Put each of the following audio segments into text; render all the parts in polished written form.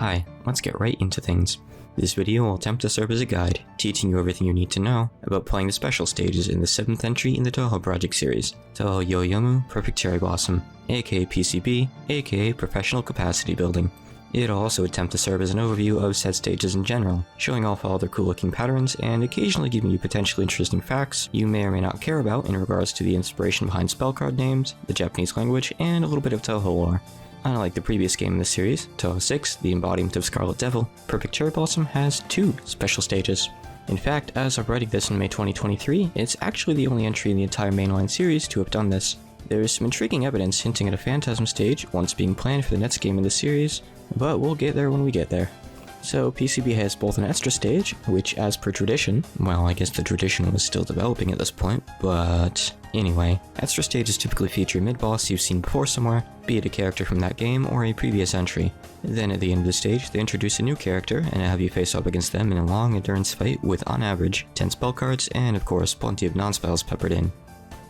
Hi, let's get right into things. This video will attempt to serve as a guide, teaching you everything you need to know about playing the special stages in the 7th entry in the Touhou project series, Touhou Yoyomu Perfect Cherry Blossom, aka PCB, aka Professional Capacity Building. It'll also attempt to serve as an overview of said stages in general, showing off all their cool looking patterns and occasionally giving you potentially interesting facts you may or may not care about in regards to the inspiration behind spell card names, the Japanese language, and a little bit of Touhou lore. Unlike the previous game in the series, Touhou 6, the embodiment of Scarlet Devil, Perfect Cherry Blossom has 2 special stages. In fact, as of writing this in May 2023, it's actually the only entry in the entire mainline series to have done this. There is some intriguing evidence hinting at a Phantasm stage once being planned for the next game in the series, but we'll get there when we get there. So PCB has both an extra stage, which as per tradition, well I guess the tradition was still developing at this point, but anyway, extra stages typically feature a mid-boss you've seen before somewhere, be it a character from that game or a previous entry. Then at the end of the stage, they introduce a new character and have you face up against them in a long endurance fight with on average 10 spell cards and of course plenty of non-spells peppered in.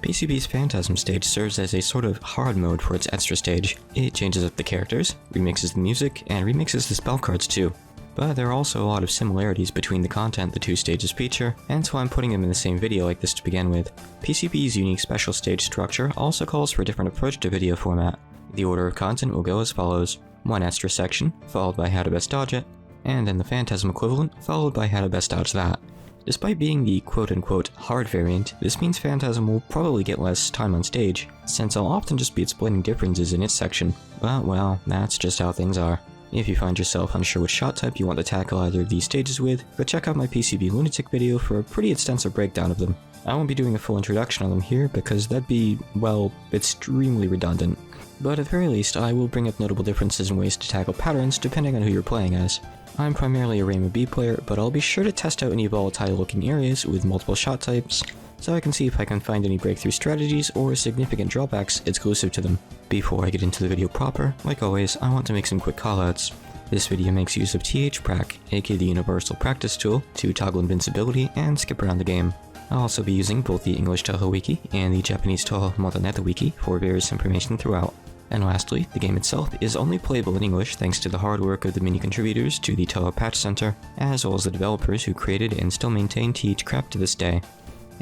PCB's Phantasm stage serves as a sort of hard mode for its extra stage. It changes up the characters, remixes the music, and remixes the spell cards too. But there are also a lot of similarities between the content the two stages feature, and so I'm putting them in the same video like this to begin with. PCB's unique special stage structure also calls for a different approach to video format. The order of content will go as follows: 1 extra section, followed by how to best dodge it, and then the Phantasm equivalent, followed by how to best dodge that. Despite being the quote-unquote hard variant, this means Phantasm will probably get less time on stage, since I'll often just be explaining differences in its section. But well, that's just how things are. If you find yourself unsure which shot type you want to tackle either of these stages with, go check out my PCB Lunatic video for a pretty extensive breakdown of them. I won't be doing a full introduction on them here because that'd be, well, extremely redundant. But at the very least, I will bring up notable differences in ways to tackle patterns depending on who you're playing as. I'm primarily a Rainbow B player, but I'll be sure to test out any volatile looking areas with multiple shot types, so I can see if I can find any breakthrough strategies or significant drawbacks exclusive to them. Before I get into the video proper, like always, I want to make some quick callouts. This video makes use of TH-Prac, aka the universal practice tool, to toggle invincibility and skip around the game. I'll also be using both the English Touhou Wiki and the Japanese Touhou Madaneta Wiki for various information throughout. And lastly, the game itself is only playable in English thanks to the hard work of the many contributors to the Touhou Patch Center, as well as the developers who created and still maintain TH-Crap to this day.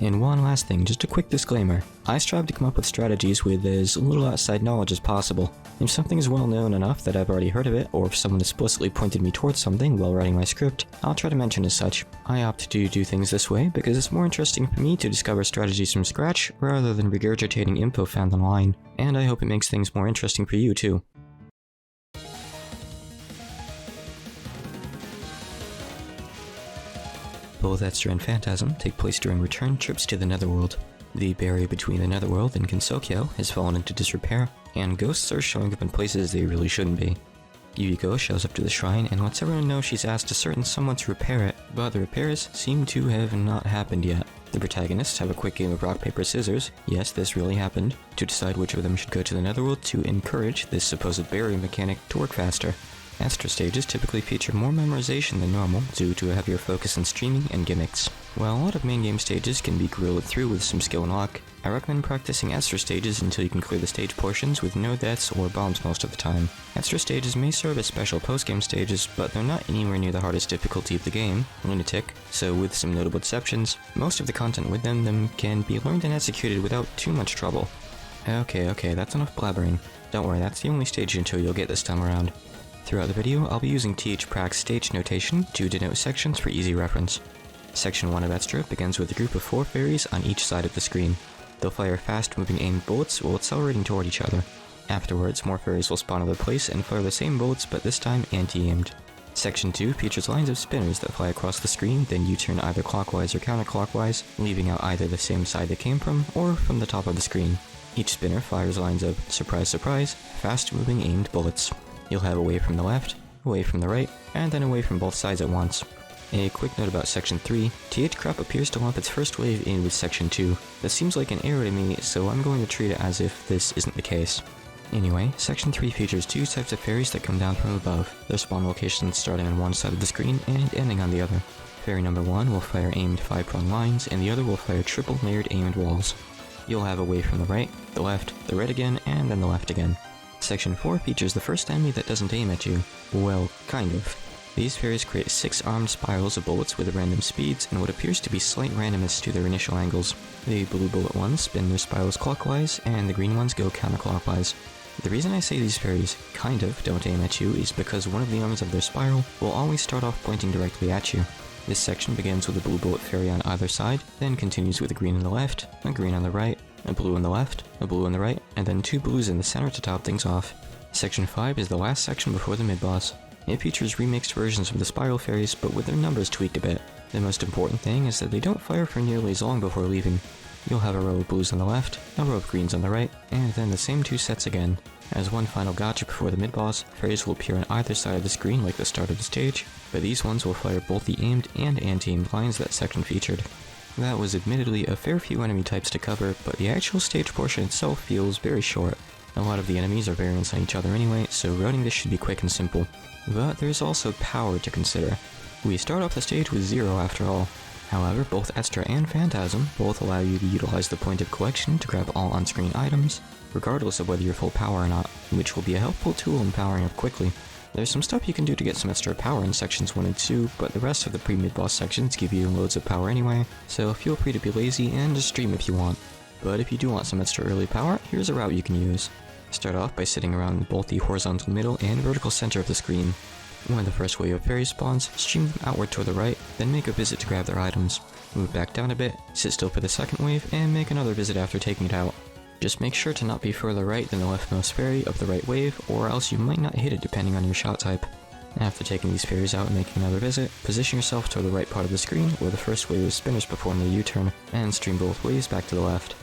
And one last thing, just a quick disclaimer. I strive to come up with strategies with as little outside knowledge as possible. If something is well known enough that I've already heard of it, or if someone explicitly pointed me towards something while writing my script, I'll try to mention as such. I opt to do things this way because it's more interesting for me to discover strategies from scratch rather than regurgitating info found online, and I hope it makes things more interesting for you too. Both Extra and Phantasm take place during return trips to the Netherworld. The barrier between the Netherworld and Kinsokyo has fallen into disrepair, and ghosts are showing up in places they really shouldn't be. Yuriko shows up to the shrine and lets everyone know she's asked a certain someone to repair it, but the repairs seem to have not happened yet. The protagonists have a quick game of rock, paper, scissors, yes this really happened, to decide which of them should go to the Netherworld to encourage this supposed barrier mechanic to work faster. Extra stages typically feature more memorization than normal due to a heavier focus on streaming and gimmicks. While a lot of main game stages can be grilled through with some skill and luck, I recommend practicing extra stages until you can clear the stage portions with no deaths or bombs most of the time. Extra stages may serve as special post-game stages, but they're not anywhere near the hardest difficulty of the game, Lunatic, so with some notable exceptions, most of the content within them can be learned and executed without too much trouble. Okay, that's enough blabbering. Don't worry, that's the only stage intro you'll get this time around. Throughout the video, I'll be using TH-Prac's stage notation to denote sections for easy reference. Section 1 of Extra begins with a group of 4 fairies on each side of the screen. They'll fire fast-moving aimed bullets while accelerating toward each other. Afterwards, more fairies will spawn in their place and fire the same bullets but this time anti-aimed. Section 2 features lines of spinners that fly across the screen, then U-turn either clockwise or counterclockwise, leaving out either the same side they came from or from the top of the screen. Each spinner fires lines of, surprise surprise, fast-moving aimed bullets. You'll have away from the left, away from the right, and then away from both sides at once. A quick note about Section 3, TH-Crap appears to lump its first wave in with Section 2. This seems like an error to me, so I'm going to treat it as if this isn't the case. Anyway, Section 3 features 2 types of fairies that come down from above, their spawn locations starting on one side of the screen and ending on the other. Fairy number 1 will fire aimed 5-prong lines, and the other will fire triple layered aimed walls. You'll have away from the right, the left, the right again, and then the left again. Section 4 features the first enemy that doesn't aim at you. Well, kind of. These fairies create 6 armed spirals of bullets with random speeds and what appears to be slight randomness to their initial angles. The blue bullet ones spin their spirals clockwise, and the green ones go counterclockwise. The reason I say these fairies kind of don't aim at you is because one of the arms of their spiral will always start off pointing directly at you. This section begins with a blue bullet fairy on either side, then continues with a green on the left, a green on the right, a blue on the left, a blue on the right, and then 2 blues in the center to top things off. Section 5 is the last section before the mid-boss. It features remixed versions of the spiral fairies, but with their numbers tweaked a bit. The most important thing is that they don't fire for nearly as long before leaving. You'll have a row of blues on the left, a row of greens on the right, and then the same 2 sets again. As one final gotcha before the mid-boss, fairies will appear on either side of the screen like the start of the stage, but these ones will fire both the aimed and anti-aimed lines that section featured. That was admittedly a fair few enemy types to cover, but the actual stage portion itself feels very short. A lot of the enemies are variants on each other anyway, so routing this should be quick and simple. But there's also power to consider. We start off the stage with 0 after all. However, both Extra and Phantasm both allow you to utilize the point of collection to grab all on-screen items, regardless of whether you're full power or not, which will be a helpful tool in powering up quickly. There's some stuff you can do to get some extra power in sections 1 and 2, but the rest of the pre-mid-boss sections give you loads of power anyway, so feel free to be lazy and just stream if you want. But if you do want some extra early power, here's a route you can use. Start off by sitting around both the horizontal middle and vertical center of the screen. When the first wave of fairies spawns, stream them outward toward the right, then make a visit to grab their items. Move back down a bit, sit still for the second wave, and make another visit after taking it out. Just make sure to not be further right than the leftmost fairy of the right wave, or else you might not hit it depending on your shot type. After taking these fairies out and making another visit, position yourself toward the right part of the screen where the first wave of spinners perform their U-turn, and stream both waves back to the left.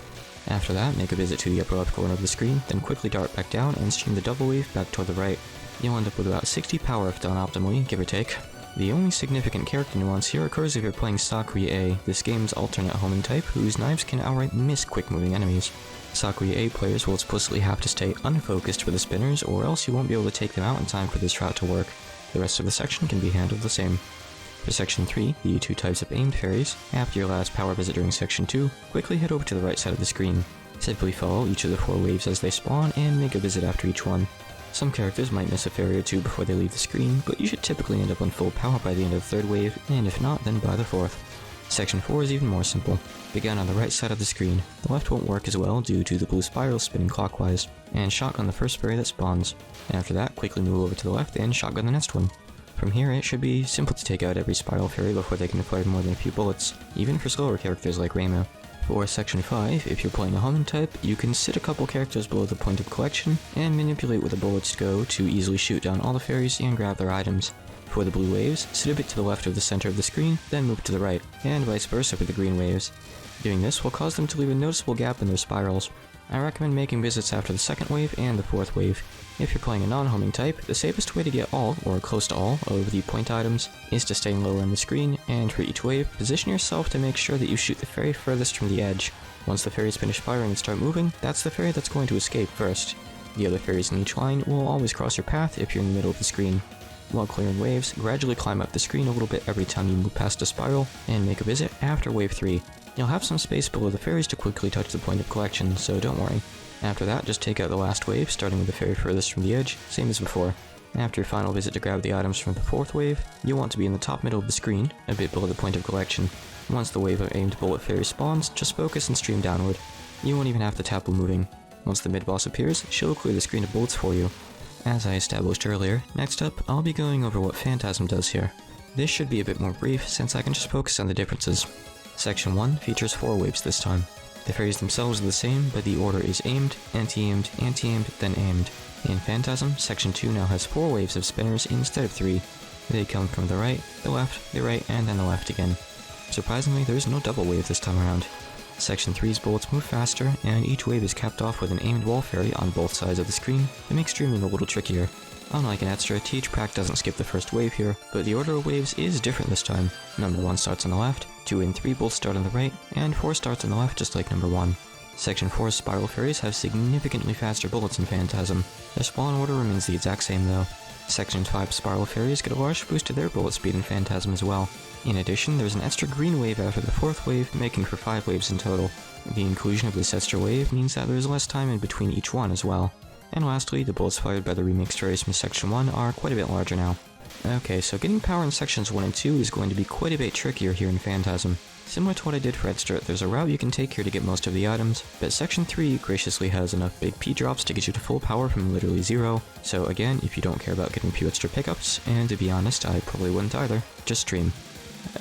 After that, make a visit to the upper left corner of the screen, then quickly dart back down and stream the double wave back toward the right. You'll end up with about 60 power if done optimally, give or take. The only significant character nuance here occurs if you're playing Sakura A, this game's alternate homing type, whose knives can outright miss quick-moving enemies. Sakura A players will explicitly have to stay unfocused for the spinners, or else you won't be able to take them out in time for this route to work. The rest of the section can be handled the same. For Section 3, the 2 types of aimed fairies, after your last power visit during Section 2, quickly head over to the right side of the screen. Simply follow each of the 4 waves as they spawn, and make a visit after each one. Some characters might miss a fairy or 2 before they leave the screen, but you should typically end up on full power by the end of the 3rd wave, and if not, then by the 4th. Section 4 is even more simple. Begin on the right side of the screen. The left won't work as well due to the blue spiral spinning clockwise, and shotgun the first fairy that spawns. After that, quickly move over to the left and shotgun the next one. From here, it should be simple to take out every spiral fairy before they can fire more than a few bullets, even for slower characters like Reimu. For Section 5, if you're playing a homing type, you can sit a couple characters below the point of collection, and manipulate where the bullets go to easily shoot down all the fairies and grab their items. For the blue waves, sit a bit to the left of the center of the screen, then move to the right, and vice versa for the green waves. Doing this will cause them to leave a noticeable gap in their spirals. I recommend making visits after the 2nd wave and the 4th wave. If you're playing a non-homing type, the safest way to get all, or close to all, of the point items is to stay lower on the screen, and for each wave, position yourself to make sure that you shoot the fairy furthest from the edge. Once the fairies finish firing and start moving, that's the fairy that's going to escape first. The other fairies in each line will always cross your path if you're in the middle of the screen. While clearing waves, gradually climb up the screen a little bit every time you move past a spiral, and make a visit after wave 3. You'll have some space below the fairies to quickly touch the point of collection, so don't worry. After that, just take out the last wave, starting with the fairy furthest from the edge, same as before. After your final visit to grab the items from the 4th wave, you'll want to be in the top middle of the screen, a bit below the point of collection. Once the wave of aimed bullet fairy spawns, just focus and stream downward. You won't even have to tap while moving. Once the mid-boss appears, she'll clear the screen of bullets for you. As I established earlier, next up, I'll be going over what Phantasm does here. This should be a bit more brief, since I can just focus on the differences. Section 1 features 4 waves this time. The fairies themselves are the same, but the order is aimed, anti-aimed, anti-aimed, then aimed. In Phantasm, Section 2 now has 4 waves of spinners instead of 3. They come from the right, the right, and then the left again. Surprisingly, there is no double wave this time around. Section 3's bullets move faster, and each wave is capped off with an aimed wall fairy on both sides of the screen that makes streaming a little trickier. Unlike an extra, Teach Prac doesn't skip the first wave here, but the order of waves is different this time. Number 1 starts on the left, 2 and 3 both start on the right, and 4 starts on the left just like number 1. Section 4's spiral fairies have significantly faster bullets in Phantasm. Their spawn order remains the exact same though. Section 5's spiral fairies get a large boost to their bullet speed in Phantasm as well. In addition, there's an extra green wave after the 4th wave, making for 5 waves in total. The inclusion of this extra wave means that there's less time in between each one as well. And lastly, the bullets fired by the remixed fairies from Section 1 are quite a bit larger now. Okay, so getting power in Sections 1 and 2 is going to be quite a bit trickier here in Phantasm. Similar to what I did for Extra, there's a route you can take here to get most of the items, but Section 3 graciously has enough big P drops to get you to full power from literally zero, so again, if you don't care about getting a few extra pickups, and to be honest, I probably wouldn't either, just stream.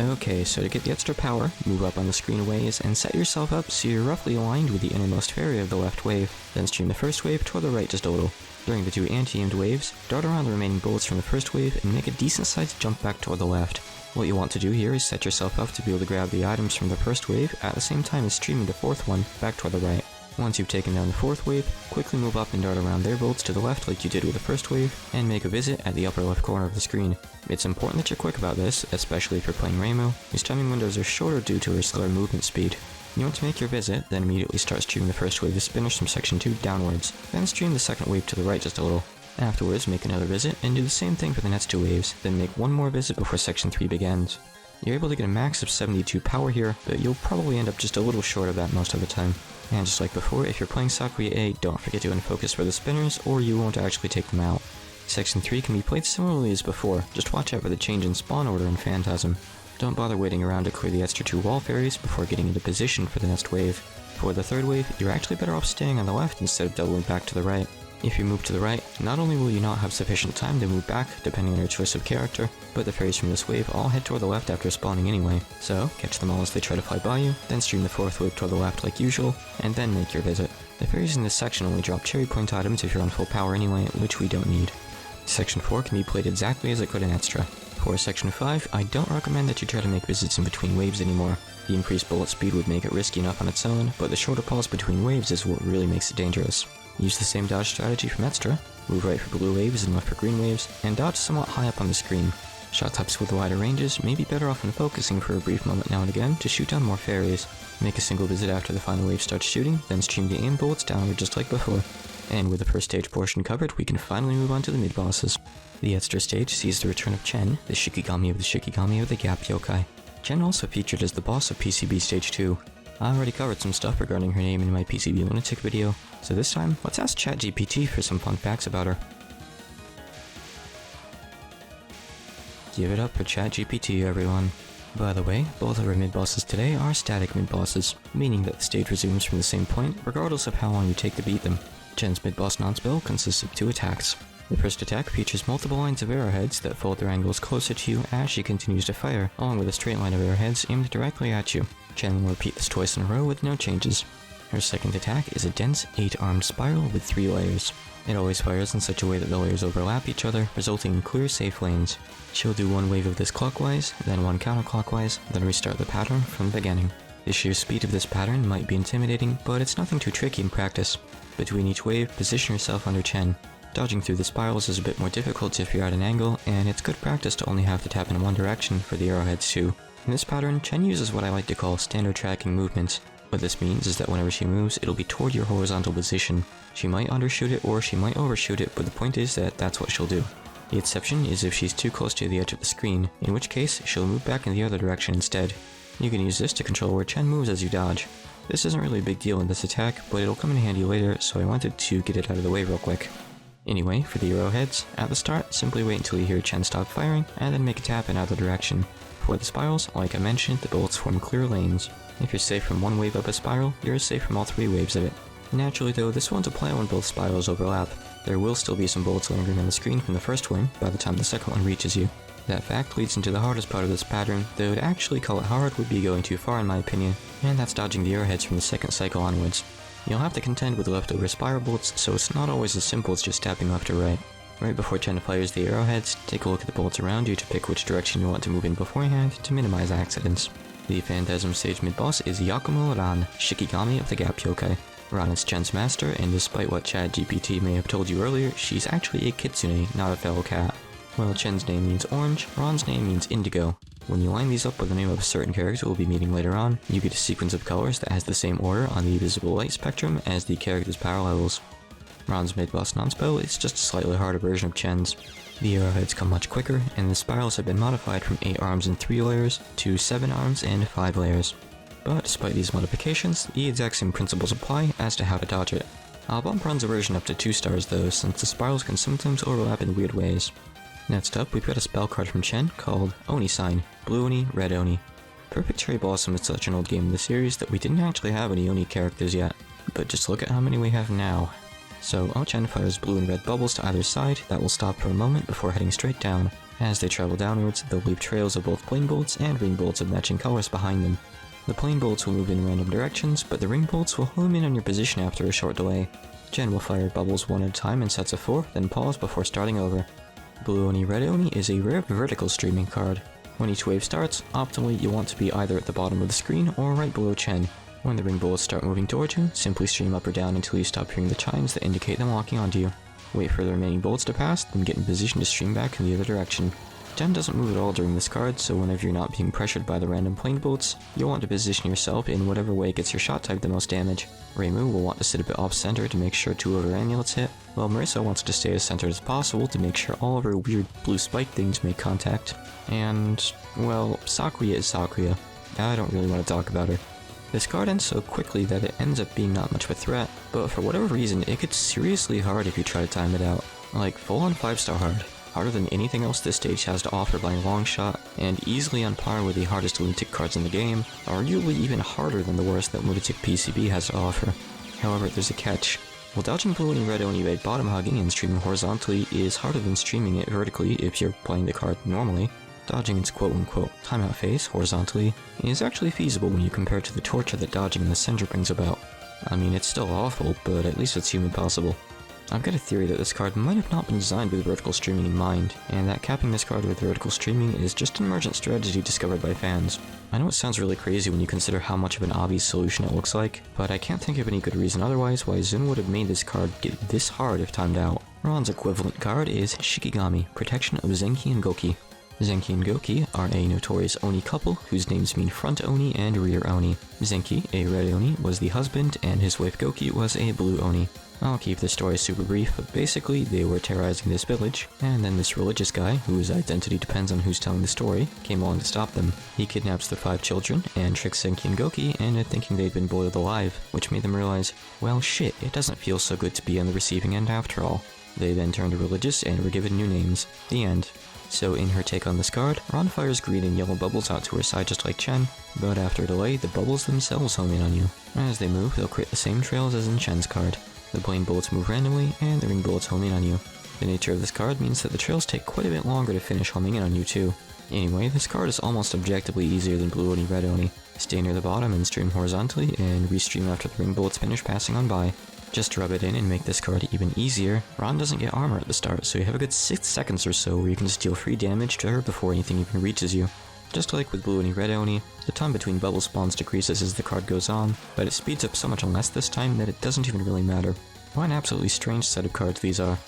Okay, so to get the extra power, move up on the screen a ways, and set yourself up so you're roughly aligned with the innermost fairy of the left wave, then stream the first wave toward the right just a little. During the two anti-aimed waves, dart around the remaining bullets from the first wave and make a decent sized jump back toward the left. What you want to do here is set yourself up to be able to grab the items from the first wave at the same time as streaming the fourth one back toward the right. Once you've taken down the fourth wave, quickly move up and dart around their bullets to the left like you did with the first wave, and make a visit at the upper left corner of the screen. It's important that you're quick about this, especially if you're playing Reimu, whose timing windows are shorter due to her slower movement speed. You want to make your visit, then immediately start streaming the first wave of spinners from Section 2 downwards, then stream the second wave to the right just a little. Afterwards, make another visit, and do the same thing for the next two waves, then make one more visit before Section 3 begins. You're able to get a max of 72 power here, but you'll probably end up just a little short of that most of the time. And just like before, if you're playing Sakuya A, don't forget to unfocus for the spinners, or you won't actually take them out. Section 3 can be played similarly as before, just watch out for the change in spawn order in Phantasm. Don't bother waiting around to clear the extra two wall fairies before getting into position for the next wave. For the third wave, you're actually better off staying on the left instead of doubling back to the right. If you move to the right, not only will you not have sufficient time to move back, depending on your choice of character, but the fairies from this wave all head toward the left after spawning anyway, so catch them all as they try to fly by you, then stream the fourth wave toward the left like usual, and then make your visit. The fairies in this section only drop cherry point items if you're on full power anyway, which we don't need. Section 4 can be played exactly as it could in Extra. For Section 5, I don't recommend that you try to make visits in between waves anymore. The increased bullet speed would make it risky enough on its own, but the shorter pause between waves is what really makes it dangerous. Use the same dodge strategy from Extra, move right for blue waves and left for green waves, and dodge somewhat high up on the screen. Shot types with wider ranges may be better off in focusing for a brief moment now and again to shoot down more fairies. Make a single visit after the final wave starts shooting, then stream the aim bullets downward just like before. And with the first stage portion covered, we can finally move on to the mid-bosses. The Extra stage sees the return of Chen, the Shikigami of the Shikigami of the Gap Youkai. Chen also featured as the boss of PCB Stage 2. I already covered some stuff regarding her name in my PCB Lunatic video, so this time, let's ask ChatGPT for some fun facts about her. Give it up for ChatGPT, everyone. By the way, both of our mid-bosses today are static mid-bosses, meaning that the stage resumes from the same point, regardless of how long you take to beat them. Chen's Midboss Nonspell consists of two attacks. The first attack features multiple lines of arrowheads that fold their angles closer to you as she continues to fire, along with a straight line of arrowheads aimed directly at you. Chen will repeat this twice in a row with no changes. Her second attack is a dense, 8-armed spiral with 3 layers. It always fires in such a way that the layers overlap each other, resulting in clear, safe lanes. She'll do one wave of this clockwise, then one counterclockwise, then restart the pattern from the beginning. The sheer speed of this pattern might be intimidating, but it's nothing too tricky in practice. Between each wave, position yourself under Chen. Dodging through the spirals is a bit more difficult if you're at an angle, and it's good practice to only have to tap in one direction for the arrowheads too. In this pattern, Chen uses what I like to call standard tracking movements. What this means is that whenever she moves, it'll be toward your horizontal position. She might undershoot it or she might overshoot it, but the point is that that's what she'll do. The exception is if she's too close to the edge of the screen, in which case she'll move back in the other direction instead. You can use this to control where Chen moves as you dodge. This isn't really a big deal in this attack, but it'll come in handy later, so I wanted to get it out of the way real quick. Anyway, for the arrowheads, at the start, simply wait until you hear Chen stop firing, and then make a tap in either direction. For the spirals, like I mentioned, the bullets form clear lanes. If you're safe from one wave of a spiral, you're safe from all 3 waves of it. Naturally though, this won't apply when both spirals overlap. There will still be some bullets lingering on the screen from the first one by the time the second one reaches you. That fact leads into the hardest part of this pattern, though to actually call it hard would be going too far in my opinion, and that's dodging the arrowheads from the second cycle onwards. You'll have to contend with leftover spiral bullets, so it's not always as simple as just tapping left or right. Right before Chen fires the arrowheads, take a look at the bullets around you to pick which direction you want to move in beforehand to minimize accidents. The Phantasm stage mid-boss is Yakumo Ran, Shikigami of the Gap Youkai. Ran is Chen's master, and despite what ChatGPT may have told you earlier, she's actually a kitsune, not a feral cat. While Chen's name means orange, Ran's name means indigo. When you line these up with the name of a certain character we'll be meeting later on, you get a sequence of colors that has the same order on the visible light spectrum as the character's power levels. Ran's Midboss Nonspell is just a slightly harder version of Chen's. The arrowheads come much quicker, and the spirals have been modified from 8 arms and 3 layers to 7 arms and 5 layers. But despite these modifications, the exact same principles apply as to how to dodge it. I'll bump Ran's version up to 2 stars though, since the spirals can sometimes overlap in weird ways. Next up, we've got a spell card from Chen called Oni Sign, Blue Oni, Red Oni. Perfect Cherry Blossom is such an old game in the series that we didn't actually have any Oni characters yet, but just look at how many we have now. So Chen fires blue and red bubbles to either side that will stop for a moment before heading straight down. As they travel downwards, they'll leave trails of both plain bolts and ring bolts of matching colors behind them. The plain bolts will move in random directions, but the ring bolts will home in on your position after a short delay. Chen will fire bubbles one at a time in sets of 4, then pause before starting over. Blue Oni Red Oni is a rare vertical streaming card. When each wave starts, optimally you'll want to be either at the bottom of the screen or right below Chen. When the ring bolts start moving towards you, simply stream up or down until you stop hearing the chimes that indicate them locking onto you. Wait for the remaining bolts to pass, then get in position to stream back in the other direction. Chen doesn't move at all during this card, so whenever you're not being pressured by the random plain bolts, you'll want to position yourself in whatever way gets your shot type the most damage. Reimu will want to sit a bit off-center to make sure 2 of her amulets hit, while Marissa wants to stay as centered as possible to make sure all of her weird blue spike things make contact. And, well, Sakuya is Sakuya. I don't really want to talk about her. This card ends so quickly that it ends up being not much of a threat, but for whatever reason it gets seriously hard if you try to time it out. Like, full-on 5-star hard. Harder than anything else this stage has to offer by a long shot, and easily on par with the hardest Lunatic cards in the game, arguably even harder than the worst that Lunatic PCB has to offer. However, there's a catch. While dodging Blue Oni Red Oni by bottom hugging and streaming horizontally is harder than streaming it vertically if you're playing the card normally, dodging its quote-unquote timeout phase horizontally is actually feasible when you compare it to the torture that dodging in the center brings about. I mean, it's still awful, but at least it's human possible. I've got a theory that this card might have not been designed with vertical streaming in mind, and that capping this card with vertical streaming is just an emergent strategy discovered by fans. I know it sounds really crazy when you consider how much of an obvious solution it looks like, but I can't think of any good reason otherwise why Zun would have made this card get this hard if timed out. Ran's equivalent card is Shikigami, Protection of Zenki and Goki. Zenki and Goki are a notorious Oni couple whose names mean front Oni and rear Oni. Zenki, a red Oni, was the husband, and his wife Goki was a blue Oni. I'll keep the story super brief, but basically they were terrorizing this village, and then this religious guy, whose identity depends on who's telling the story, came along to stop them. He kidnaps the 5 children, and tricks Zenki and Goki into thinking they'd been boiled alive, which made them realize, well shit, it doesn't feel so good to be on the receiving end after all. They then turned religious and were given new names. The end. So in her take on this card, Ran fires green and yellow bubbles out to her side just like Chen, but after a delay, the bubbles themselves home in on you. As they move, they'll create the same trails as in Chen's card. The plain bullets move randomly, and the ring bullets home in on you. The nature of this card means that the trails take quite a bit longer to finish homing in on you too. Anyway, this card is almost objectively easier than Blue Oni Red Oni. Stay near the bottom and stream horizontally, and restream after the ring bullets finish passing on by. Just to rub it in and make this card even easier, Ran doesn't get armor at the start, so you have a good 6 seconds or so where you can just deal free damage to her before anything even reaches you. Just like with Blue Oni Red Oni, the time between bubble spawns decreases as the card goes on, but it speeds up so much less this time that it doesn't even really matter. What an absolutely strange set of cards these are.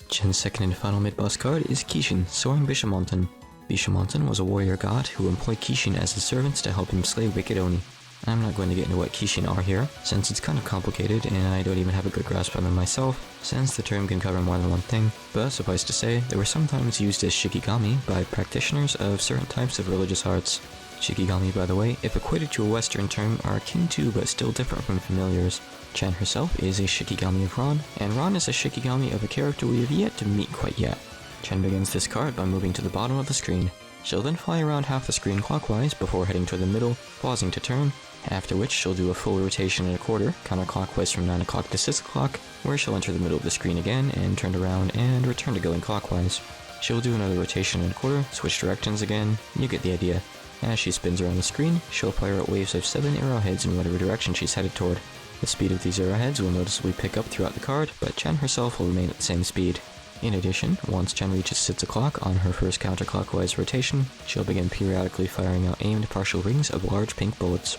Chen's second and final mid-boss card is Kishin, Soaring Bishamonten. Bishamonten was a warrior god who employed Kishin as his servants to help him slay wicked Oni. I'm not going to get into what Kishin are here, since it's kind of complicated and I don't even have a good grasp on them myself, since the term can cover more than one thing, but suffice to say, they were sometimes used as Shikigami by practitioners of certain types of religious arts. Shikigami, by the way, if equated to a Western term, are akin to but still different from familiars. Chen herself is a Shikigami of Ran, and Ran is a Shikigami of a character we have yet to meet quite yet. Chen begins this card by moving to the bottom of the screen. She'll then fly around half the screen clockwise before heading to the middle, pausing to turn, after which she'll do a full rotation and a quarter, counterclockwise from 9 o'clock to 6 o'clock, where she'll enter the middle of the screen again and turn around and return to going clockwise. She'll do another rotation and a quarter, switch directions again, you get the idea. As she spins around the screen, she'll fire out waves of 7 arrowheads in whatever direction she's headed toward. The speed of these arrowheads will noticeably pick up throughout the card, but Chen herself will remain at the same speed. In addition, once Chen reaches 6 o'clock on her first counterclockwise rotation, she'll begin periodically firing out aimed partial rings of large pink bullets.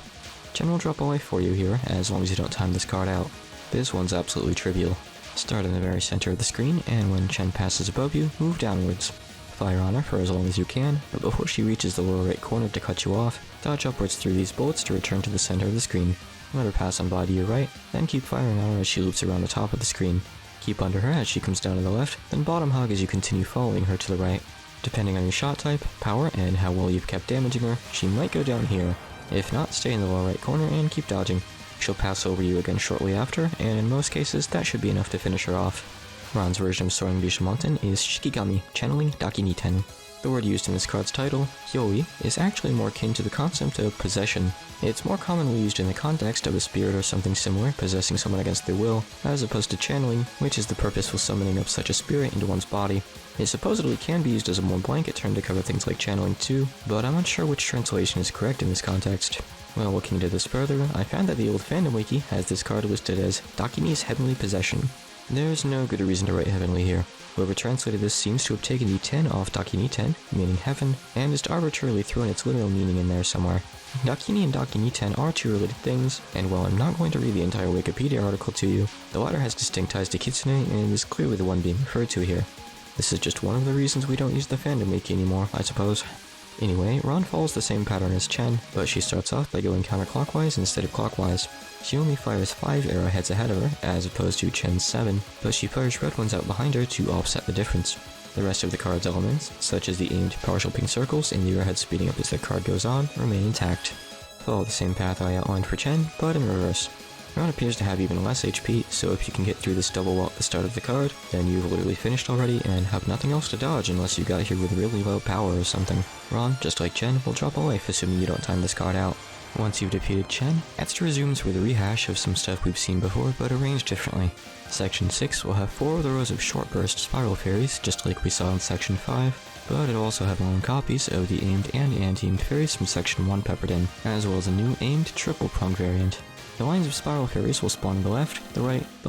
Chen will drop a life for you here, as long as you don't time this card out. This one's absolutely trivial. Start in the very center of the screen, and when Chen passes above you, move downwards. Fire on her for as long as you can, but before she reaches the lower right corner to cut you off, dodge upwards through these bullets to return to the center of the screen. Let her pass on by to your right, then keep firing on her as she loops around the top of the screen. Keep under her as she comes down to the left, then bottom hug as you continue following her to the right. Depending on your shot type, power, and how well you've kept damaging her, she might go down here. If not, stay in the lower right corner and keep dodging. She'll pass over you again shortly after, and in most cases that should be enough to finish her off. Ran's version of Soaring Bishamonten is Shikigami, channeling Dakiniten. The word used in this card's title, Hyoi, is actually more akin to the concept of possession. It's more commonly used in the context of a spirit or something similar possessing someone against their will, as opposed to channeling, which is the purposeful summoning of such a spirit into one's body. It supposedly can be used as a more blanket term to cover things like channeling too, but I'm unsure which translation is correct in this context. While looking into this further, I found that the old fandom wiki has this card listed as Dakini's Heavenly Possession. There's no good reason to write heavenly here. Whoever translated this seems to have taken the 10 off Dakiniten, meaning heaven, and just arbitrarily thrown its literal meaning in there somewhere. Dakini and Dakiniten are two related things, and while I'm not going to read the entire Wikipedia article to you, the latter has distinct ties to Kitsune and is clearly the one being referred to here. This is just one of the reasons we don't use the fandom wiki anymore, I suppose. Anyway, Ran follows the same pattern as Chen, but she starts off by going counterclockwise instead of clockwise. She only fires 5 arrowheads ahead of her, as opposed to Chen's 7, but she fires red ones out behind her to offset the difference. The rest of the card's elements, such as the aimed partial pink circles and the arrowheads speeding up as the card goes on, remain intact. Follow the same path I outlined for Chen, but in reverse. Ran appears to have even less HP, so if you can get through this double wall at the start of the card, then you've literally finished already and have nothing else to dodge unless you got here with really low power or something. Ran, just like Chen, will drop a life assuming you don't time this card out. Once you've defeated Chen, Extra resumes with a rehash of some stuff we've seen before but arranged differently. Section 6 will have 4 of the rows of short burst spiral fairies, just like we saw in Section 5, but it'll also have lone copies of the aimed and anti-aimed fairies from Section 1 peppered in, as well as a new aimed triple prong variant. The lines of spiral fairies will spawn on the left, the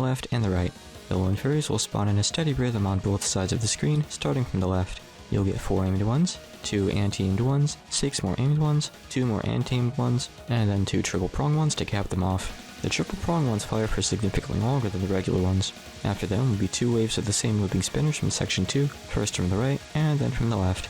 left, and the right. The lone fairies will spawn in a steady rhythm on both sides of the screen, starting from the left. You'll get 4 aimed ones, 2 anti-aimed ones, 6 more aimed ones, 2 more anti-aimed ones, and then 2 triple prong ones to cap them off. The triple prong ones fire for significantly longer than the regular ones. After them will be 2 waves of the same looping spinners from Section 2, first from the right, and then from the left.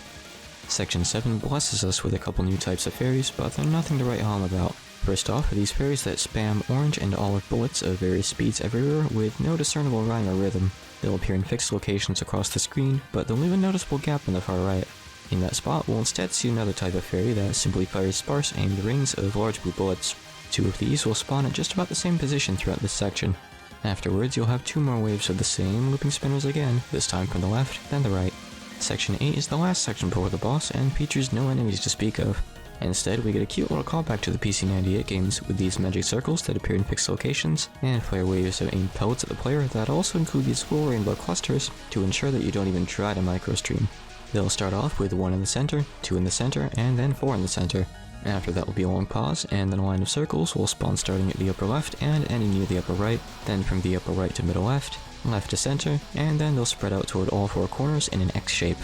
Section 7 blesses us with a couple new types of fairies, but they're nothing to write home about. First off are these fairies that spam orange and olive bullets of various speeds everywhere with no discernible rhyme or rhythm. They'll appear in fixed locations across the screen, but they'll leave a noticeable gap on the far right. In that spot, we'll instead see another type of fairy that simply fires sparse aimed rings of large blue bullets. 2 of these will spawn at just about the same position throughout this section. Afterwards, you'll have 2 more waves of the same looping spinners again, this time from the left, then the right. Section 8 is the last section before the boss and features no enemies to speak of. Instead, we get a cute little callback to the PC98 games with these magic circles that appear in fixed locations, and flare waves of aimed pellets at the player that also include these full rainbow clusters to ensure that you don't even try to microstream. They'll start off with 1 in the center, 2 in the center, and then 4 in the center. After that will be a long pause, and then a line of circles will spawn starting at the upper left and ending near the upper right, then from the upper right to middle left, left to center, and then they'll spread out toward all 4 corners in an X shape.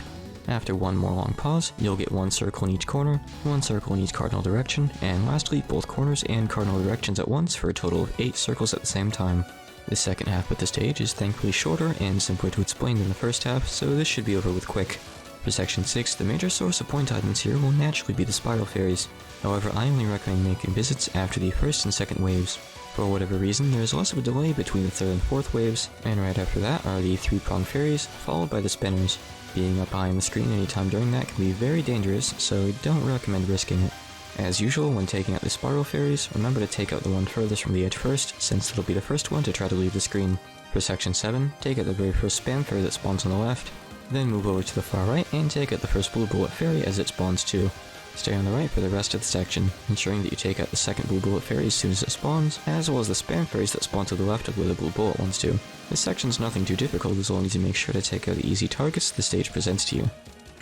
After 1 more long pause, you'll get 1 circle in each corner, 1 circle in each cardinal direction, and lastly both corners and cardinal directions at once for a total of 8 circles at the same time. The second half of the stage is thankfully shorter and simpler to explain than the first half, so this should be over with quick. For Section 6, the major source of point items here will naturally be the spiral fairies. However, I only recommend making visits after the first and second waves. For whatever reason, there is less of a delay between the third and fourth waves, and right after that are the 3-prong fairies, followed by the spinners. Being up high on the screen anytime during that can be very dangerous, so I don't recommend risking it. As usual, when taking out the spiral fairies, remember to take out the one furthest from the edge first, since it'll be the first one to try to leave the screen. For Section 7, take out the very first spam fairy that spawns on the left, then move over to the far right and take out the first blue bullet fairy as it spawns too. Stay on the right for the rest of the section, ensuring that you take out the second blue bullet fairy as soon as it spawns, as well as the spam fairies that spawn to the left of where the blue bullet ones do. This section's nothing too difficult as long as you make sure to take out the easy targets the stage presents to you.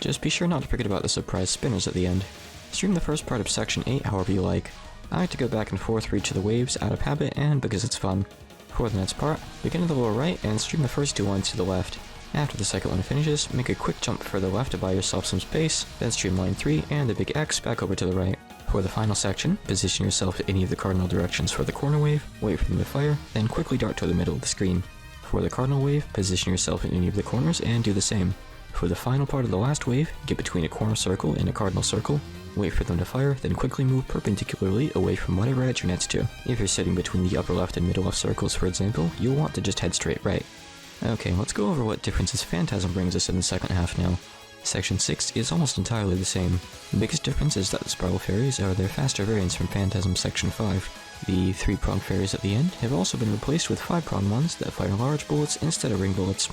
Just be sure not to forget about the surprise spinners at the end. Stream the first part of Section 8 however you like. I like to go back and forth for each of the waves out of habit and because it's fun. For the next part, begin at the lower right and stream the first 2 lines to the left. After the second one finishes, make a quick jump further left to buy yourself some space, then stream line 3 and the big X back over to the right. For the final section, position yourself at any of the cardinal directions for the corner wave, wait for them to fire, then quickly dart to the middle of the screen. For the cardinal wave, position yourself in any of the corners and do the same. For the final part of the last wave, get between a corner circle and a cardinal circle, wait for them to fire, then quickly move perpendicularly away from whatever edge you're next to. If you're sitting between the upper left and middle left circles for example, you'll want to just head straight right. Okay, let's go over what differences Phantasm brings us in the second half now. Section 6 is almost entirely the same. The biggest difference is that the Spiral Fairies are their faster variants from Phantasm Section 5. The 3-pronged fairies at the end have also been replaced with 5-pronged ones that fire large bullets instead of ring bullets.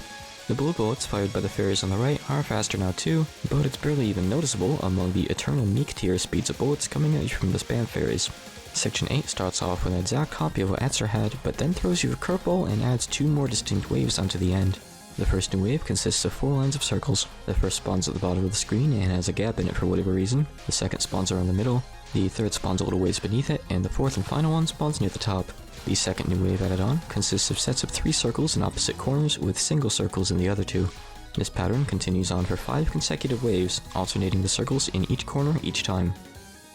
The blue bullets fired by the fairies on the right are faster now too, but it's barely even noticeable among the eternal meek tier speeds of bullets coming at you from the spam fairies. Section 8 starts off with an exact copy of what Etzer had, but then throws you a curveball and adds 2 more distinct waves onto the end. The first new wave consists of 4 lines of circles. The first spawns at the bottom of the screen and has a gap in it for whatever reason. The second spawns around the middle. The third spawns a little ways beneath it, and the fourth and final one spawns near the top. The second new wave added on consists of sets of 3 circles in opposite corners with single circles in the other 2. This pattern continues on for 5 consecutive waves, alternating the circles in each corner each time.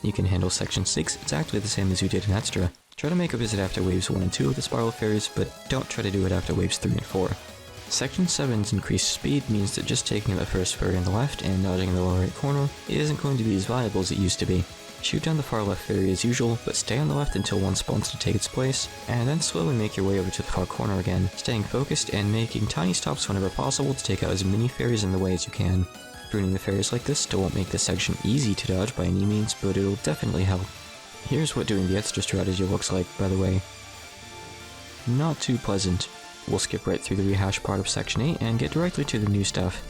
You can handle Section 6 exactly the same as you did in Extra. Try to make a visit after waves 1 and 2 of the Spiral Fairies, but don't try to do it after waves 3 and 4. Section 7's increased speed means that just taking the first fairy on the left and dodging in the lower right corner isn't going to be as viable as it used to be. Shoot down the far left fairy as usual, but stay on the left until one spawns to take its place, and then slowly make your way over to the far corner again, staying focused and making tiny stops whenever possible to take out as many fairies in the way as you can. Pruning the fairies like this still won't make this section easy to dodge by any means, but it'll definitely help. Here's what doing the extra strategy looks like, by the way. Not too pleasant. We'll skip right through the rehash part of Section 8 and get directly to the new stuff.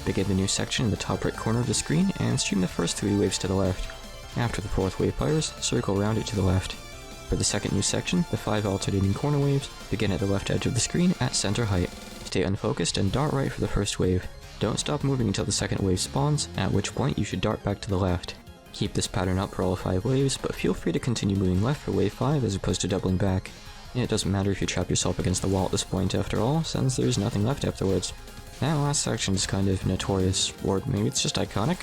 Begin the new section in the top right corner of the screen and stream the first 3 waves to the left. After the 4th wave fires, circle around it to the left. For the second new section, the 5 alternating corner waves begin at the left edge of the screen at center height. Stay unfocused and dart right for the first wave. Don't stop moving until the second wave spawns, at which point you should dart back to the left. Keep this pattern up for all 5 waves, but feel free to continue moving left for wave 5 as opposed to doubling back. It doesn't matter if you trap yourself against the wall at this point after all, since there's nothing left afterwards. That last section is kind of notorious, or maybe it's just iconic?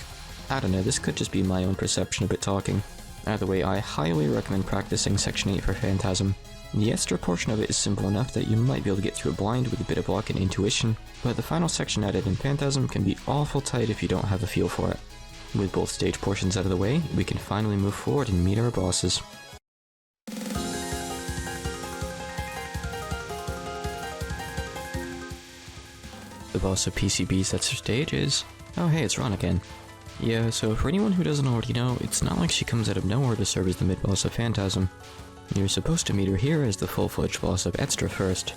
I don't know, this could just be my own perception of it talking. Either way, I highly recommend practicing Section 8 for Phantasm. The extra portion of it is simple enough that you might be able to get through it blind with a bit of luck and intuition, but the final section added in Phantasm can be awful tight if you don't have a feel for it. With both stage portions out of the way, we can finally move forward and meet our bosses. The boss of PCB's Etzer stage is... oh hey, it's Ran again. Yeah, so for anyone who doesn't already know, it's not like she comes out of nowhere to serve as the mid-boss of Phantasm. You're supposed to meet her here as the full-fledged boss of Extra first.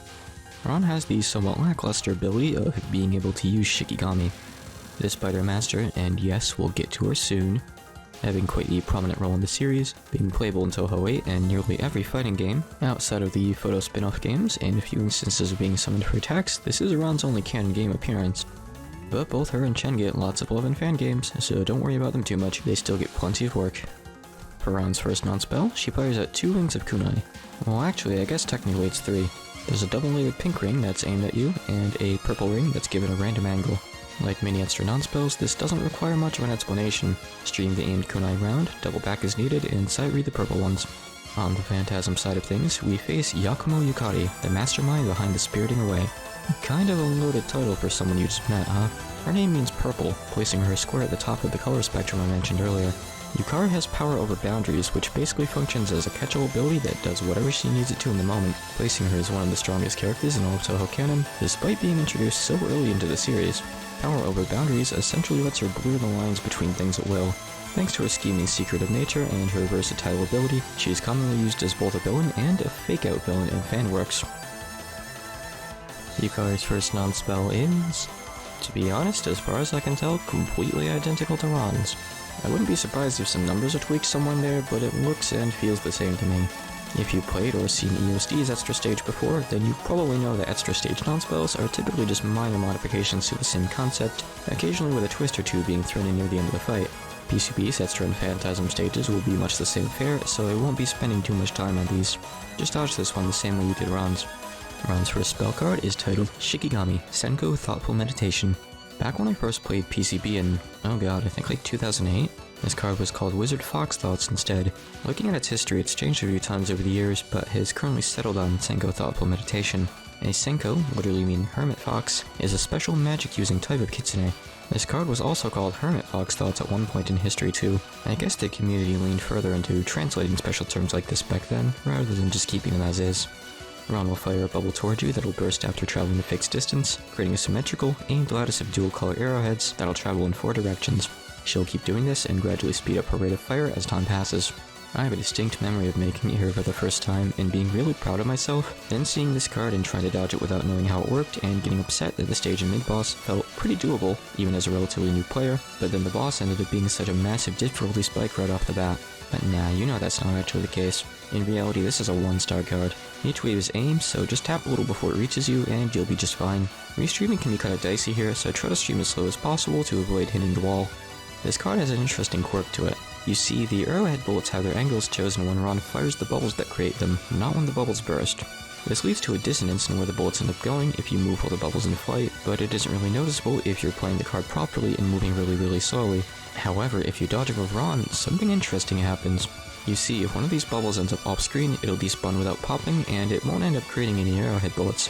Ran has the somewhat lackluster ability of being able to use Shikigami. Despite her master, and yes, we'll get to her soon, having quite the prominent role in the series, being playable in Touhou 8 and nearly every fighting game, outside of the photo spin-off games and a few instances of being summoned for attacks, this is Ran's only canon game appearance. But both her and Chen get lots of love in fan games, so don't worry about them too much, they still get plenty of work. For Ran's first non-spell, she fires out 2 rings of kunai. Well actually, I guess technically it's 3. There's a double-layered pink ring that's aimed at you, and a purple ring that's given a random angle. Like many extra non-spells, this doesn't require much of an explanation. Stream the aimed kunai round, double back as needed, and sight read the purple ones. On the Phantasm side of things, we face Yakumo Yukari, the mastermind behind the Spiriting Away. Kind of a loaded title for someone you just met, huh? Her name means purple, placing her square at the top of the color spectrum I mentioned earlier. Yukari has power over boundaries, which basically functions as a catch-all ability that does whatever she needs it to in the moment, placing her as one of the strongest characters in all of Touhou canon, despite being introduced so early into the series. Power over boundaries essentially lets her blur the lines between things at will. Thanks to her scheming secretive nature and her versatile ability, she is commonly used as both a villain and a fake-out villain in fan works. Yukari's first non-spell is, to be honest, as far as I can tell, completely identical to Ran's. I wouldn't be surprised if some numbers are tweaked somewhere in there, but it looks and feels the same to me. If you've played or seen EOSD's Extra Stage before, then you probably know that Extra Stage non-spells are typically just minor modifications to the same concept, occasionally with a twist or two being thrown in near the end of the fight. PCB's Extra and Phantasm stages will be much the same fare, so I won't be spending too much time on these. Just dodge this one the same way you did Ran's. Ran's first spell card is titled Shikigami, Senko Thoughtful Meditation. Back when I first played PCB in, oh god, I think like 2008, this card was called Wizard Fox Thoughts instead. Looking at its history, it's changed a few times over the years, but has currently settled on Senko Thoughtful Meditation. A Senko, literally meaning Hermit Fox, is a special magic-using type of Kitsune. This card was also called Hermit Fox Thoughts at one point in history too. I guess the community leaned further into translating special terms like this back then, rather than just keeping them as is. Ran will fire a bubble toward you that'll burst after traveling a fixed distance, creating a symmetrical, aimed lattice of dual-color arrowheads that'll travel in 4 directions. She'll keep doing this and gradually speed up her rate of fire as time passes. I have a distinct memory of making it here for the first time and being really proud of myself, then seeing this card and trying to dodge it without knowing how it worked and getting upset that the stage in mid-boss felt pretty doable, even as a relatively new player, but then the boss ended up being such a massive difficulty spike right off the bat. But nah, you know that's not actually the case. In reality, this is a 1-star card. Each wave is aimed, so just tap a little before it reaches you and you'll be just fine. Restreaming can be kinda dicey here, so try to stream as slow as possible to avoid hitting the wall. This card has an interesting quirk to it. You see, the arrowhead bullets have their angles chosen when Ran fires the bubbles that create them, not when the bubbles burst. This leads to a dissonance in where the bullets end up going if you move all the bubbles in flight, but it isn't really noticeable if you're playing the card properly and moving really slowly. However, if you dodge above Ran, something interesting happens. You see, if one of these bubbles ends up off-screen, it'll despawn without popping, and it won't end up creating any arrowhead bullets.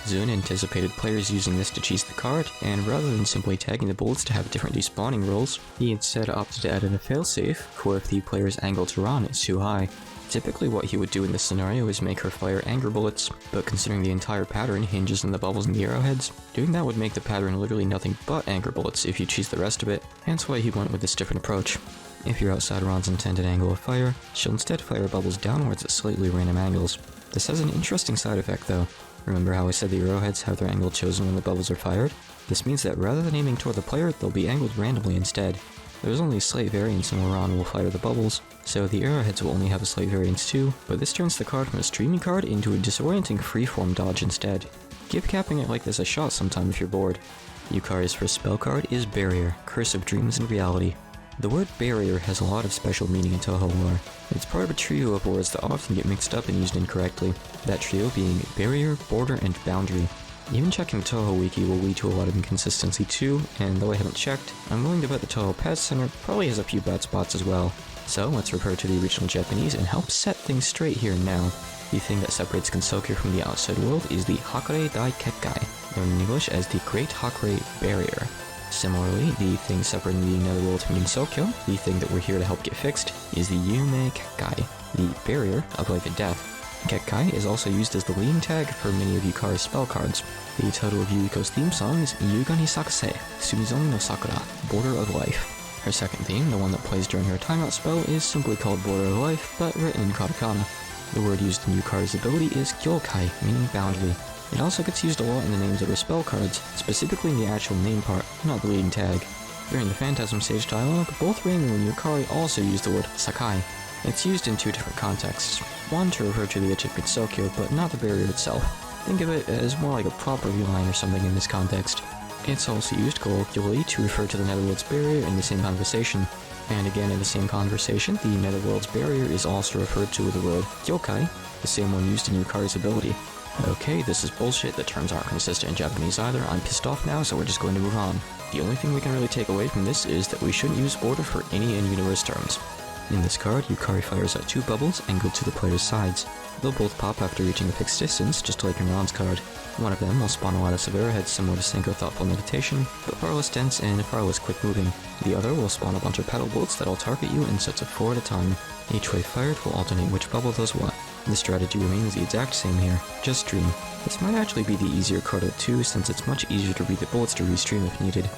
Zun anticipated players using this to cheese the card, and rather than simply tagging the bullets to have different despawning rules, he instead opted to add in a failsafe for if the player's angle to Ran is too high. Typically what he would do in this scenario is make her fire anger bullets, but considering the entire pattern hinges on the bubbles and the arrowheads, doing that would make the pattern literally nothing but anger bullets if you cheese the rest of it, hence why he went with this different approach. If you're outside Ran's intended angle of fire, she'll instead fire bubbles downwards at slightly random angles. This has an interesting side effect though. Remember how I said the arrowheads have their angle chosen when the bubbles are fired? This means that rather than aiming toward the player, they'll be angled randomly instead. There's only a slight variance in where Ran will fire the bubbles, so the arrowheads will only have a slight variance too, but this turns the card from a streaming card into a disorienting freeform dodge instead. Give capping it like this a shot sometime if you're bored. Yukari's first spell card is Barrier, Curse of Dreams and Reality. The word barrier has a lot of special meaning in Touhou lore. It's part of a trio of words that often get mixed up and used incorrectly, that trio being barrier, border, and boundary. Even checking the Touhou wiki will lead to a lot of inconsistency too, and though I haven't checked, I'm willing to bet the Touhou Pet Center probably has a few bad spots as well. So let's refer to the original Japanese and help set things straight here and now. The thing that separates Gensokyo from the outside world is the Hakure Dai Kekkai, known in English as the Great Hakure Barrier. Similarly, the thing separating the netherworld from Gensokyo, the thing that we're here to help get fixed, is the Yume Kekkai, the barrier of life and death. Kekkai is also used as the leading tag for many of Yukari's spell cards. The title of Yuriko's theme song is Yuga ni Sakase, Sumizon no Sakura, Border of Life. Her second theme, the one that plays during her timeout spell, is simply called Border of Life, but written in katakana. The word used in Yukari's ability is Youkai, meaning boundary. It also gets used a lot in the names of her spell cards, specifically in the actual name part, not the leading tag. During the Phantasm stage dialogue, both Reimu and Yukari also use the word Sakai. It's used in 2 different contexts. One to refer to the itch of Gensokyo, but not the barrier itself. Think of it as more like a property line or something in this context. It's also used colloquially to refer to the Netherworld's barrier in the same conversation. And again in the same conversation, the Netherworld's barrier is also referred to with the word Youkai, the same one used in Yukari's ability. Okay, this is bullshit, the terms aren't consistent in Japanese either, I'm pissed off now, so we're just going to move on. The only thing we can really take away from this is that we shouldn't use border for any in-universe terms. In this card, Yukari fires out 2 bubbles angled to the player's sides. They'll both pop after reaching a fixed distance, just like in Ran's card. One of them will spawn a lattice of arrowheads similar to Senko Thoughtful Meditation, but far less dense and far less quick moving. The other will spawn a bunch of petal bullets that'll target you in sets of 4 at a time. Each wave fired will alternate which bubble does what. The strategy remains the exact same here, just stream. This might actually be the easier card of the 2 since it's much easier to read the bullets to restream if needed.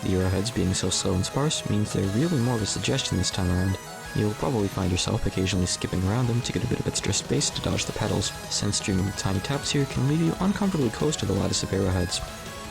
The arrowheads being so slow and sparse means they're really more of a suggestion this time around. You'll probably find yourself occasionally skipping around them to get a bit of extra space to dodge the petals, since streaming with tiny taps here can leave you uncomfortably close to the lattice of arrowheads.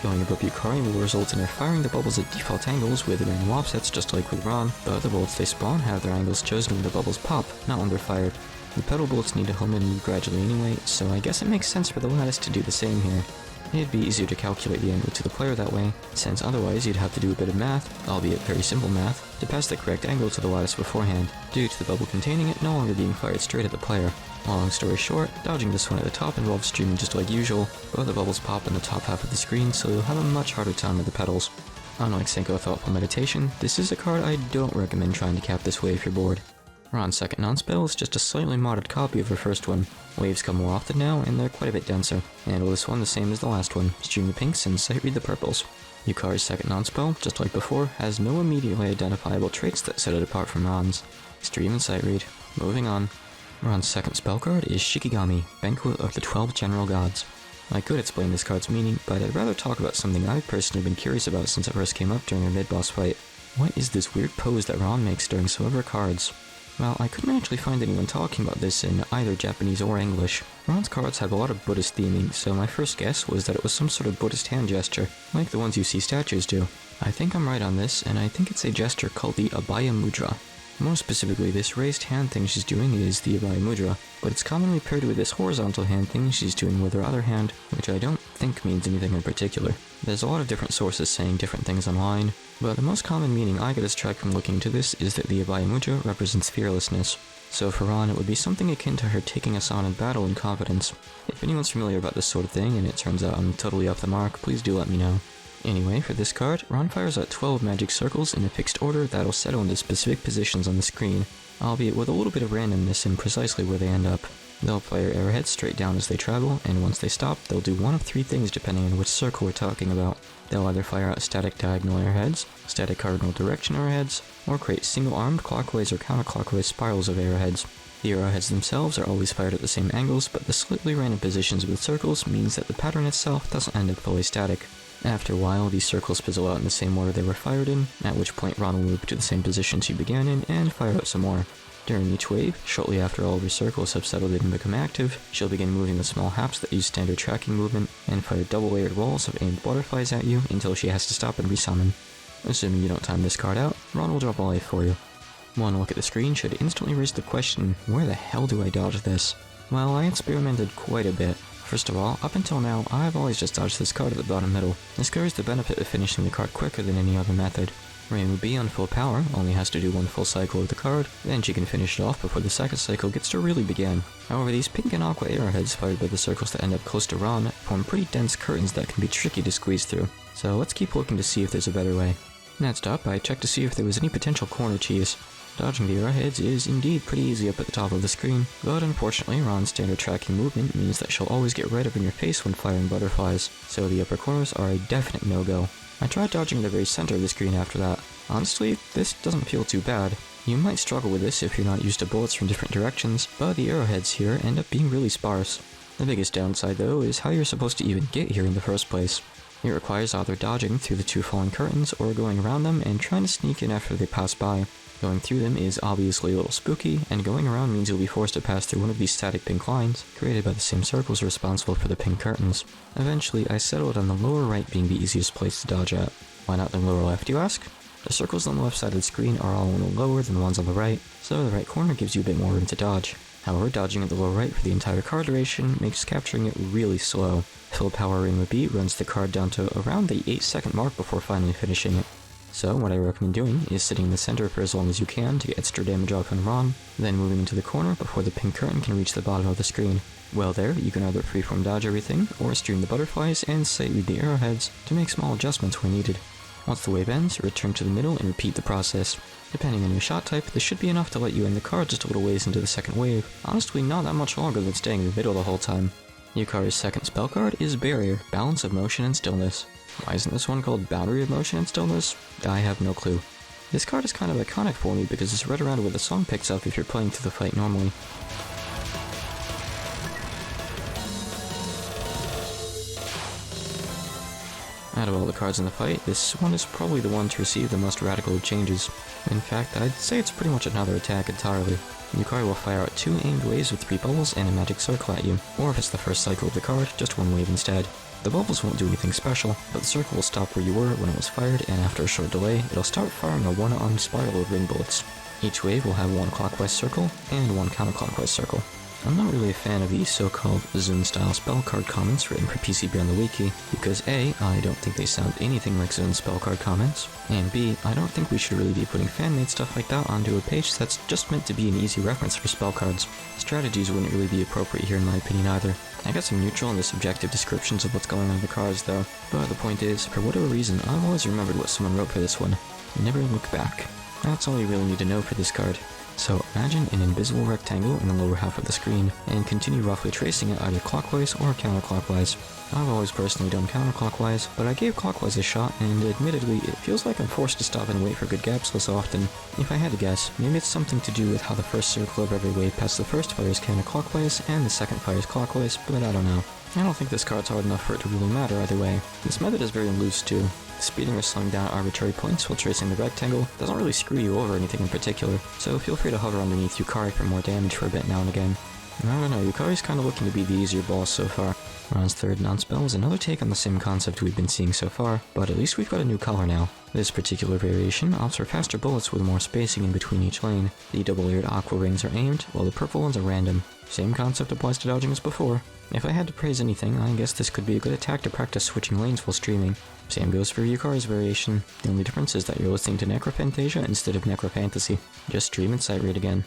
Going above Yukari will result in her firing the bubbles at default angles with random offsets just like with Ran, but the bullets they spawn have their angles chosen when the bubbles pop, not when they're fired. The petal bullets need to home and move gradually anyway, so I guess it makes sense for the lattice to do the same here. It'd be easier to calculate the angle to the player that way, since otherwise you'd have to do a bit of math, albeit very simple math, to pass the correct angle to the lattice beforehand, due to the bubble containing it no longer being fired straight at the player. Long story short, dodging this one at the top involves streaming just like usual, but the bubbles pop in the top half of the screen, so you'll have a much harder time with the petals. Unlike Senko Thoughtful Meditation, this is a card I don't recommend trying to cap this way if you're bored. Ran's second Nonspell is just a slightly modded copy of her first one. Waves come more often now, and they're quite a bit denser. Handle this one the same as the last one, stream the pinks and sight read the purples. Yukari's second Nonspell, just like before, has no immediately identifiable traits that set it apart from Ran's. Stream and sight read. Moving on. Ron's second spell card is Shikigami, Banquet of the 12 General Gods. I could explain this card's meaning, but I'd rather talk about something I've personally been curious about since it first came up during a mid-boss fight. What is this weird pose that Ron makes during some of her cards? Well, I couldn't actually find anyone talking about this in either Japanese or English. Ron's cards have a lot of Buddhist theming, so my first guess was that it was some sort of Buddhist hand gesture, like the ones you see statues do. I think I'm right on this, and I think it's a gesture called the Abhaya Mudra. More specifically, this raised hand thing she's doing is the Abhaya Mudra, but it's commonly paired with this horizontal hand thing she's doing with her other hand, which I don't think means anything in particular. There's a lot of different sources saying different things online, but the most common meaning I get as track from looking into this is that the Abhaya Mudra represents fearlessness. So for Ron, it would be something akin to her taking us on in battle in confidence. If anyone's familiar about this sort of thing, and it turns out I'm totally off the mark, please do let me know. Anyway, for this card, Ron fires out 12 magic circles in a fixed order that'll settle into specific positions on the screen, albeit with a little bit of randomness in precisely where they end up. They'll fire arrowheads straight down as they travel, and once they stop, they'll do one of three things depending on which circle we're talking about. They'll either fire out static diagonal arrowheads, static cardinal direction arrowheads, or create single-armed clockwise or counterclockwise spirals of arrowheads. The arrowheads themselves are always fired at the same angles, but the slightly random positions with circles means that the pattern itself doesn't end up fully static. After a while, these circles fizzle out in the same order they were fired in, at which point Ron will move to the same position she began in and fire out some more. During each wave, shortly after all of her circles have settled in and become active, she'll begin moving the small haps that use standard tracking movement, and fire double-layered walls of aimed butterflies at you until she has to stop and resummon. Assuming you don't time this card out, Ron will drop a life for you. One look at the screen should instantly raise the question, where the hell do I dodge this? Well, I experimented quite a bit. First of all, up until now, I've always just dodged this card at the bottom middle. This carries the benefit of finishing the card quicker than any other method. Rain would be on full power, only has to do one full cycle of the card, then she can finish it off before the second cycle gets to really begin. However, these pink and aqua arrowheads fired by the circles that end up close to Ron form pretty dense curtains that can be tricky to squeeze through. So let's keep looking to see if there's a better way. Next up, I checked to see if there was any potential corner cheese. Dodging the arrowheads is indeed pretty easy up at the top of the screen, but unfortunately Ron's standard tracking movement means that she'll always get right up in your face when firing butterflies, so the upper corners are a definite no-go. I tried dodging the very center of the screen after that. Honestly, this doesn't feel too bad. You might struggle with this if you're not used to bullets from different directions, but the arrowheads here end up being really sparse. The biggest downside though is how you're supposed to even get here in the first place. It requires either dodging through the two falling curtains or going around them and trying to sneak in after they pass by. Going through them is obviously a little spooky, and going around means you'll be forced to pass through one of these static pink lines, created by the same circles responsible for the pink curtains. Eventually, I settled on the lower right being the easiest place to dodge at. Why not the lower left, you ask? The circles on the left side of the screen are all a little lower than the ones on the right, so the right corner gives you a bit more room to dodge. However, dodging at the lower right for the entire card duration makes capturing it really slow. Full power Ring with Beat runs the card down to around the 8-second mark before finally finishing it. So what I recommend doing is sitting in the center for as long as you can to get extra damage off on Ron, then moving into the corner before the pink curtain can reach the bottom of the screen. Well there, you can either freeform dodge everything, or stream the butterflies and sight read the arrowheads to make small adjustments where needed. Once the wave ends, return to the middle and repeat the process. Depending on your shot type, this should be enough to let you end the card just a little ways into the second wave, honestly not that much longer than staying in the middle the whole time. Yukari's second spell card is Barrier, Balance of Motion and Stillness. Why isn't this one called Boundary of Motion and Stillness? I have no clue. This card is kind of iconic for me because it's right around where the song picks up if you're playing through the fight normally. Out of all the cards in the fight, this one is probably the one to receive the most radical of changes. In fact, I'd say it's pretty much another attack entirely. Yukari will fire out 2 aimed waves with 3 bubbles and a magic circle at you, or if it's the first cycle of the card, just 1 wave instead. The bubbles won't do anything special, but the circle will stop where you were when it was fired, and after a short delay, it'll start firing a 1-armed spiral of ring bullets. Each wave will have 1 clockwise circle, and 1 counterclockwise circle. I'm not really a fan of these so-called Zune-style spell card comments written for PCB on the wiki, because A, I don't think they sound anything like Zune spell card comments, and B, I don't think we should really be putting fan-made stuff like that onto a page that's just meant to be an easy reference for spell cards. Strategies wouldn't really be appropriate here in my opinion either. I guess I'm neutral in the subjective descriptions of what's going on in the cards though, but the point is, for whatever reason, I've always remembered what someone wrote for this one. Never look back. That's all you really need to know for this card. So imagine an invisible rectangle in the lower half of the screen, and continue roughly tracing it either clockwise or counterclockwise. I've always personally done counterclockwise, but I gave clockwise a shot, and admittedly, it feels like I'm forced to stop and wait for good gaps less often. If I had to guess, maybe it's something to do with how the first circle of every wave past the first fires counterclockwise, and the second fires clockwise, but I don't know. I don't think this card's hard enough for it to really matter either way. This method is very loose too. Speeding or slowing down arbitrary points while tracing the rectangle doesn't really screw you over anything in particular, so feel free to hover underneath Yukari for more damage for a bit now and again. I don't know, Yukari's kinda looking to be the easier boss so far. Ran's third Nonspell is another take on the same concept we've been seeing so far, but at least we've got a new color now. This particular variation opts for faster bullets with more spacing in between each lane. The double-layered aqua rings are aimed, while the purple ones are random. Same concept applies to dodging as before. If I had to praise anything, I guess this could be a good attack to practice switching lanes while streaming. Same goes for Yukari's variation. The only difference is that you're listening to Necro-Fantasy instead of Necro-Fantasy. Just stream and sight read again.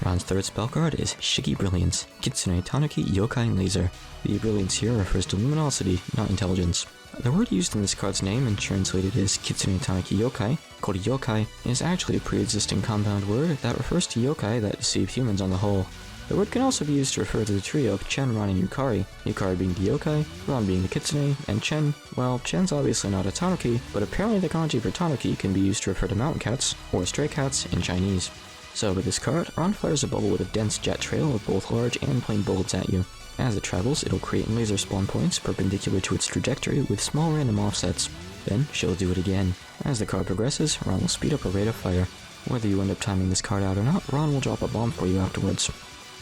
Ran's third spell card is Shiki Brilliance, Kitsune-Tanuki Youkai Laser. The Brilliance here refers to luminosity, not intelligence. The word used in this card's name and translated as Kitsune-Tanuki Youkai, called Youkai, is actually a pre-existing compound word that refers to yokai that deceive humans on the whole. The word can also be used to refer to the trio of Chen, Ran, and Yukari, Yukari being the yokai, Ran being the kitsune, and Chen, well, Chen's obviously not a tanuki, but apparently the kanji for tanuki can be used to refer to mountain cats, or stray cats in Chinese. So with this card, Ran fires a bubble with a dense jet trail of both large and plain bullets at you. As it travels, it'll create laser spawn points perpendicular to its trajectory with small random offsets. Then, she'll do it again. As the card progresses, Ran will speed up her rate of fire. Whether you end up timing this card out or not, Ran will drop a bomb for you afterwards.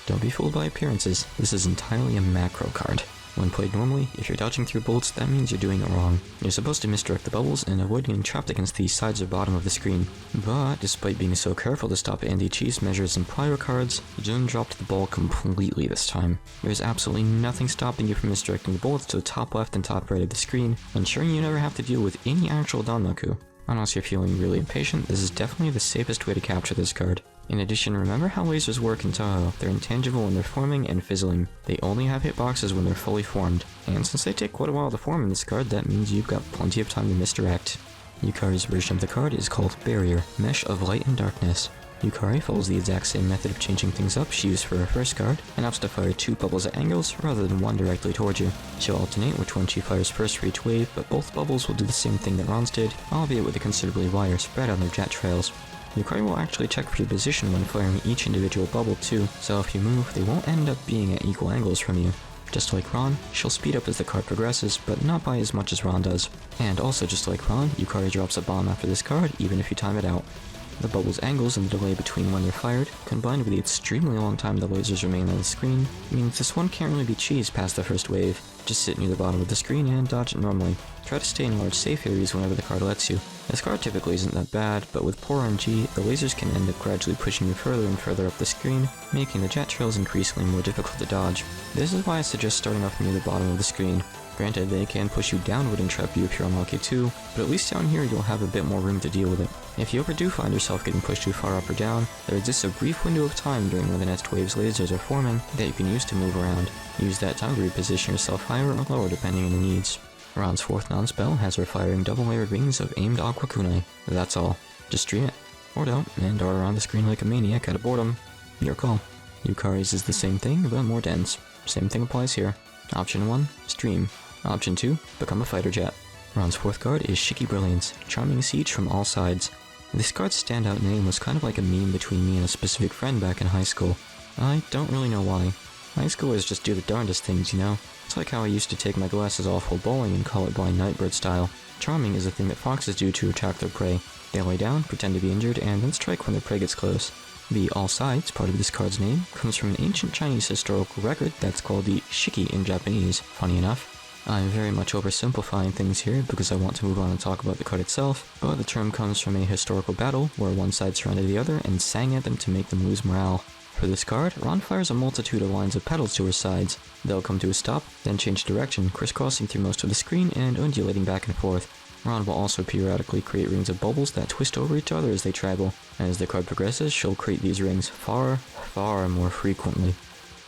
Don't be fooled by appearances, this is entirely a macro card. When played normally, if you're dodging through bullets, that means you're doing it wrong. You're supposed to misdirect the bubbles and avoid getting trapped against the sides or bottom of the screen. But, despite being so careful to stop Andy Chi's measures in prior cards, Jun dropped the ball completely this time. There's absolutely nothing stopping you from misdirecting the bullets to the top left and top right of the screen, ensuring you never have to deal with any actual Danmaku. Unless you're feeling really impatient, this is definitely the safest way to capture this card. In addition, remember how lasers work in Touhou. They're intangible when they're forming and fizzling. They only have hitboxes when they're fully formed. And since they take quite a while to form in this card, that means you've got plenty of time to misdirect. Yukari's version of the card is called Barrier, Mesh of Light and Darkness. Yukari follows the exact same method of changing things up she used for her first card, and opts to fire two bubbles at angles rather than one directly towards you. She'll alternate which one she fires first for each wave, but both bubbles will do the same thing that Ran's did, albeit with a considerably wider spread on their jet trails. Yukari will actually check for your position when firing each individual bubble too, so if you move, they won't end up being at equal angles from you. Just like Ran, she'll speed up as the card progresses, but not by as much as Ran does. And also just like Ran, Yukari drops a bomb after this card, even if you time it out. The bubble's angles and the delay between when they're fired, combined with the extremely long time the lasers remain on the screen, means this one can't really be cheesed past the first wave. Just sit near the bottom of the screen and dodge it normally. Try to stay in large safe areas whenever the card lets you. This card typically isn't that bad, but with poor RNG, the lasers can end up gradually pushing you further and further up the screen, making the jet trails increasingly more difficult to dodge. This is why I suggest starting off near the bottom of the screen. Granted, they can push you downward and trap you if you're unlucky too, but at least down here you'll have a bit more room to deal with it. If you ever do find yourself getting pushed too far up or down, there exists a brief window of time during when the next wave's lasers are forming that you can use to move around. Use that time to reposition yourself higher or lower depending on your needs. Ran's fourth Nonspell has her firing double-layered rings of aimed aqua kunai. That's all. Just stream it. Or don't, and dart around the screen like a maniac out of boredom. Your call. Yukari's is the same thing, but more dense. Same thing applies here. Option 1, stream. Option 2, become a fighter jet. Ran's fourth card is Shiki Brilliance, charming siege from all sides. This card's standout name was kind of like a meme between me and a specific friend back in high school. I don't really know why. High schoolers just do the darndest things, you know? It's like how I used to take my glasses off while bowling and call it blind nightbird style. Charming is a thing that foxes do to attract their prey. They lay down, pretend to be injured, and then strike when their prey gets close. The all sides part of this card's name comes from an ancient Chinese historical record that's called the Shiki in Japanese, funny enough. I'm very much oversimplifying things here because I want to move on and talk about the card itself, but the term comes from a historical battle where one side surrounded the other and sang at them to make them lose morale. For this card, Ran fires a multitude of lines of petals to her sides. They'll come to a stop, then change direction, crisscrossing through most of the screen and undulating back and forth. Ran will also periodically create rings of bubbles that twist over each other as they travel. As the card progresses, she'll create these rings far more frequently.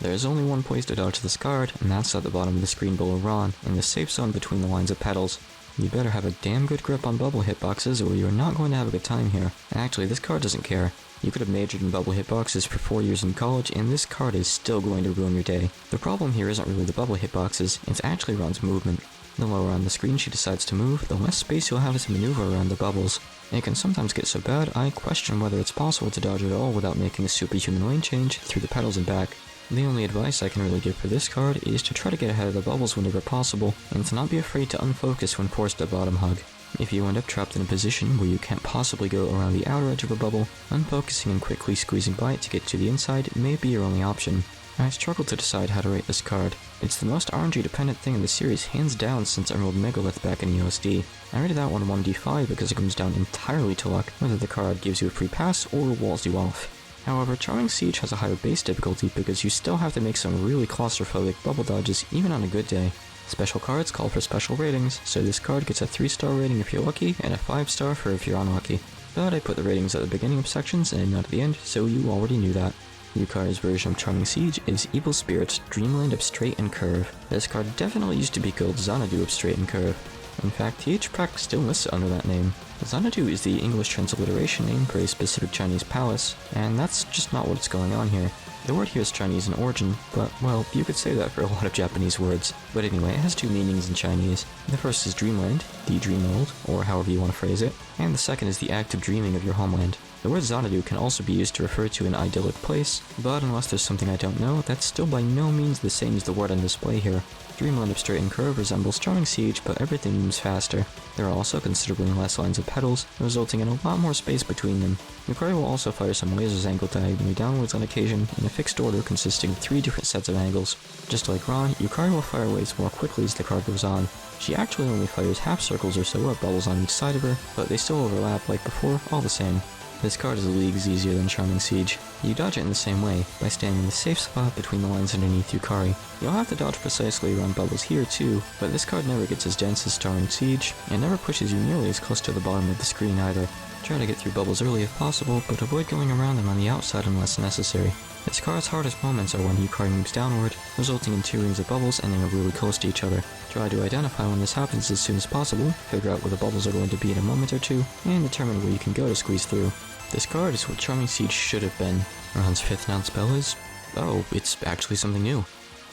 There's only one place to dodge this card, and that's at the bottom of the screen below Ran, in the safe zone between the lines of petals. You better have a damn good grip on bubble hitboxes or you're not going to have a good time here. Actually, this card doesn't care. You could have majored in bubble hitboxes for 4 years in college, and this card is still going to ruin your day. The problem here isn't really the bubble hitboxes, it's actually Ran's movement. The lower on the screen she decides to move, the less space you'll have to maneuver around the bubbles. It can sometimes get so bad, I question whether it's possible to dodge at all without making a superhuman lane change through the pedals and back. The only advice I can really give for this card is to try to get ahead of the bubbles whenever possible, and to not be afraid to unfocus when forced to bottom hug. If you end up trapped in a position where you can't possibly go around the outer edge of a bubble, unfocusing and quickly squeezing by it to get to the inside may be your only option. I struggle to decide how to rate this card. It's the most RNG dependent thing in the series hands down since I rolled Megalith back in EOSD. I rated that one 1d5 because it comes down entirely to luck, whether the card gives you a free pass or walls you off. However, Charming Siege has a higher base difficulty because you still have to make some really claustrophobic bubble dodges even on a good day. Special cards call for special ratings, so this card gets a 3-star rating if you're lucky and a 5-star for if you're unlucky. But I put the ratings at the beginning of sections and not at the end, so you already knew that. Yukari's version of Charming Siege is Evil Spirit's Dreamland of Straight and Curve. This card definitely used to be called Xanadu of Straight and Curve. In fact, TH Prac still lists it under that name. Xanadu is the English transliteration name for a specific Chinese palace, and that's just not what's going on here. The word here is Chinese in origin, but, well, you could say that for a lot of Japanese words. But anyway, it has 2 meanings in Chinese. The first is dreamland, the dream world, or however you want to phrase it, and the second is the act of dreaming of your homeland. The word Xanadu can also be used to refer to an idyllic place, but unless there's something I don't know, that's still by no means the same as the word on display here. Dreamland of Straight and Curve resembles Charming Siege, but everything moves faster. There are also considerably less lines of pedals, resulting in a lot more space between them. Yukari will also fire some lasers angled diagonally downwards on occasion, in a fixed order consisting of 3 different sets of angles. Just like Ran, Yukari will fire waves more quickly as the card goes on. She actually only fires half circles or so of bubbles on each side of her, but they still overlap like before, all the same. This card is leagues easier than Charming Siege. You dodge it in the same way, by standing in the safe spot between the lines underneath Yukari. You'll have to dodge precisely around bubbles here too, but this card never gets as dense as Charming Siege, and never pushes you nearly as close to the bottom of the screen either. Try to get through bubbles early if possible, but avoid going around them on the outside unless necessary. This card's hardest moments are when Yukari moves downward, resulting in 2 rings of bubbles ending up really close to each other. Try to identify when this happens as soon as possible, figure out where the bubbles are going to be in a moment or two, and determine where you can go to squeeze through. This card is what Charming Siege should have been. Ran's 5th Nonspell is... oh, it's actually something new.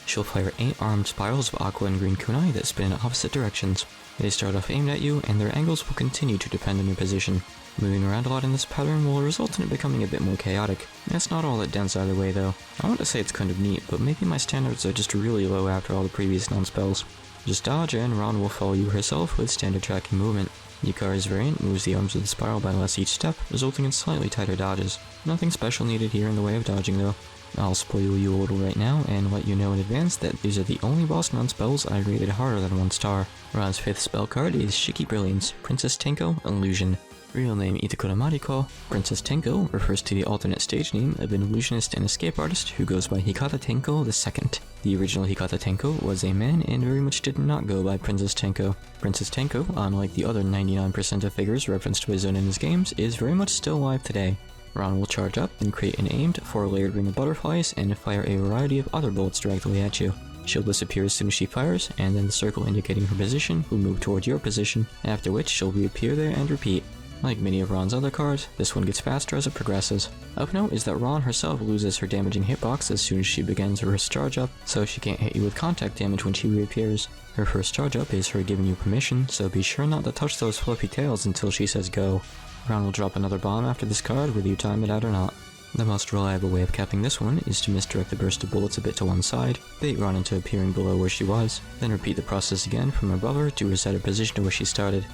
She'll fire 8 armed spirals of aqua and green kunai that spin in opposite directions. They start off aimed at you, and their angles will continue to depend on your position. Moving around a lot in this pattern will result in it becoming a bit more chaotic. That's not all that dense either way though. I want to say it's kind of neat, but maybe my standards are just really low after all the previous Nonspells. Just dodge and Ran will follow you herself with standard tracking movement. Yukari's variant moves the arms of the spiral by less each step, resulting in slightly tighter dodges. Nothing special needed here in the way of dodging though. I'll spoil you a little right now and let you know in advance that these are the only boss Nonspells I rated harder than 1 star. Ran's 5th spell card is Shiki Brilliance, Princess Tenko, Illusion. Real name Itakura Mariko, Princess Tenko refers to the alternate stage name of an illusionist and escape artist who goes by Hikata Tenko II. The original Hikata Tenko was a man and very much did not go by Princess Tenko. Princess Tenko, unlike the other 99% of figures referenced by Zone in his games, is very much still alive today. Ran will charge up and create an aimed 4-layered ring of butterflies and fire a variety of other bullets directly at you. She'll disappear as soon as she fires, and then the circle indicating her position will move towards your position, after which she'll reappear there and repeat. Like many of Ran's other cards, this one gets faster as it progresses. Of note is that Ran herself loses her damaging hitbox as soon as she begins her first charge up, so she can't hit you with contact damage when she reappears. Her first charge up is her giving you permission, so be sure not to touch those fluffy tails until she says go. Ran will drop another bomb after this card whether you time it out or not. The most reliable way of capping this one is to misdirect the burst of bullets a bit to one side, bait Ran into appearing below where she was, then repeat the process again from above her to reset her position to where she started.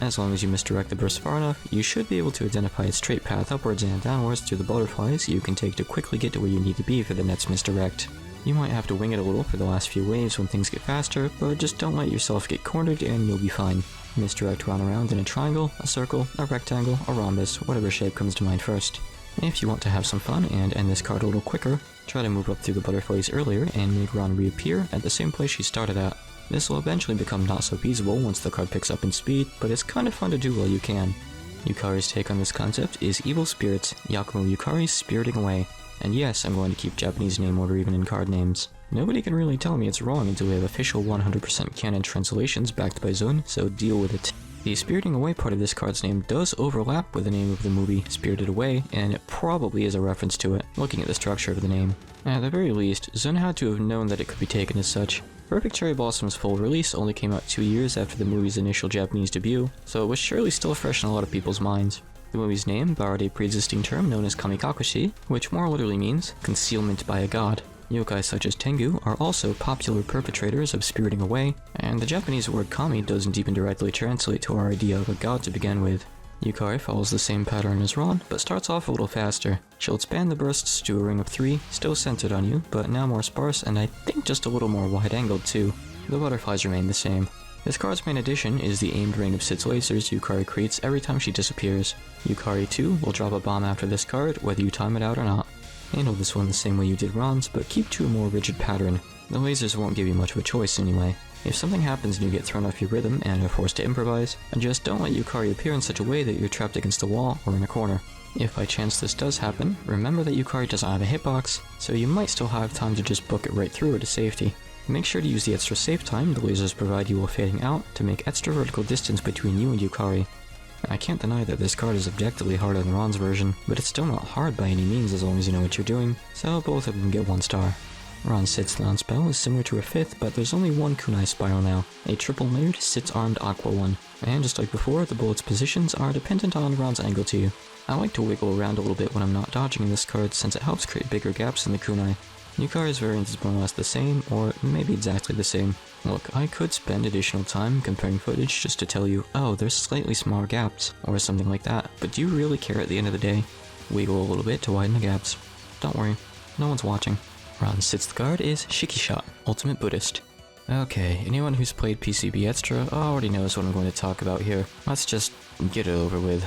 As long as you misdirect the burst far enough, you should be able to identify a straight path upwards and downwards through the butterflies you can take to quickly get to where you need to be for the next misdirect. You might have to wing it a little for the last few waves when things get faster, but just don't let yourself get cornered and you'll be fine. Misdirect Ran around in a triangle, a circle, a rectangle, a rhombus, whatever shape comes to mind first. If you want to have some fun and end this card a little quicker, try to move up through the butterflies earlier and make Ran reappear at the same place she started at. This will eventually become not so feasible once the card picks up in speed, but it's kind of fun to do while you can. Yukari's take on this concept is Evil Spirits, Yakumo Yukari's Spiriting Away. And yes, I'm going to keep Japanese name order even in card names. Nobody can really tell me it's wrong until we have official 100% canon translations backed by Zone, so deal with it. The Spiriting Away part of this card's name does overlap with the name of the movie Spirited Away, and it probably is a reference to it, looking at the structure of the name. At the very least, Zun had to have known that it could be taken as such. Perfect Cherry Blossom's full release only came out 2 years after the movie's initial Japanese debut, so it was surely still fresh in a lot of people's minds. The movie's name borrowed a pre-existing term known as kamikakushi, which more literally means concealment by a god. Yokai such as Tengu are also popular perpetrators of Spiriting Away, and the Japanese word kami doesn't even directly translate to our idea of a god to begin with. Yukari follows the same pattern as Ran, but starts off a little faster. She'll expand the bursts to a ring of 3, still centered on you, but now more sparse and I think just a little more wide-angled too. The butterflies remain the same. This card's main addition is the aimed ring of 6 lasers Yukari creates every time she disappears. Yukari 2 will drop a bomb after this card, whether you time it out or not. Handle this one the same way you did Ran's, but keep to a more rigid pattern. The lasers won't give you much of a choice anyway. If something happens and you get thrown off your rhythm and are forced to improvise, just don't let Yukari appear in such a way that you're trapped against a wall or in a corner. If by chance this does happen, remember that Yukari doesn't have a hitbox, so you might still have time to just book it right through her to safety. Make sure to use the extra save time the lasers provide you while fading out to make extra vertical distance between you and Yukari. I can't deny that this card is objectively harder than Ran's version, but it's still not hard by any means as long as you know what you're doing, so both of them get 1 star. Ran's 6th Nonspell is similar to her 5th, but there's only one kunai spiral now, a triple layered 6-armed aqua one, and just like before, the bullet's positions are dependent on Ran's angle to you. I like to wiggle around a little bit when I'm not dodging in this card since it helps create bigger gaps in the kunai. Yukari's variant is more or less the same, or maybe exactly the same. Look, I could spend additional time comparing footage just to tell you, oh, there's slightly smaller gaps, or something like that, but do you really care at the end of the day? Wiggle a little bit to widen the gaps. Don't worry, no one's watching. Ran's 6th card is Shiki Shot, Ultimate Buddhist. Okay, anyone who's played PCB Extra already knows what I'm going to talk about here. Let's just get it over with.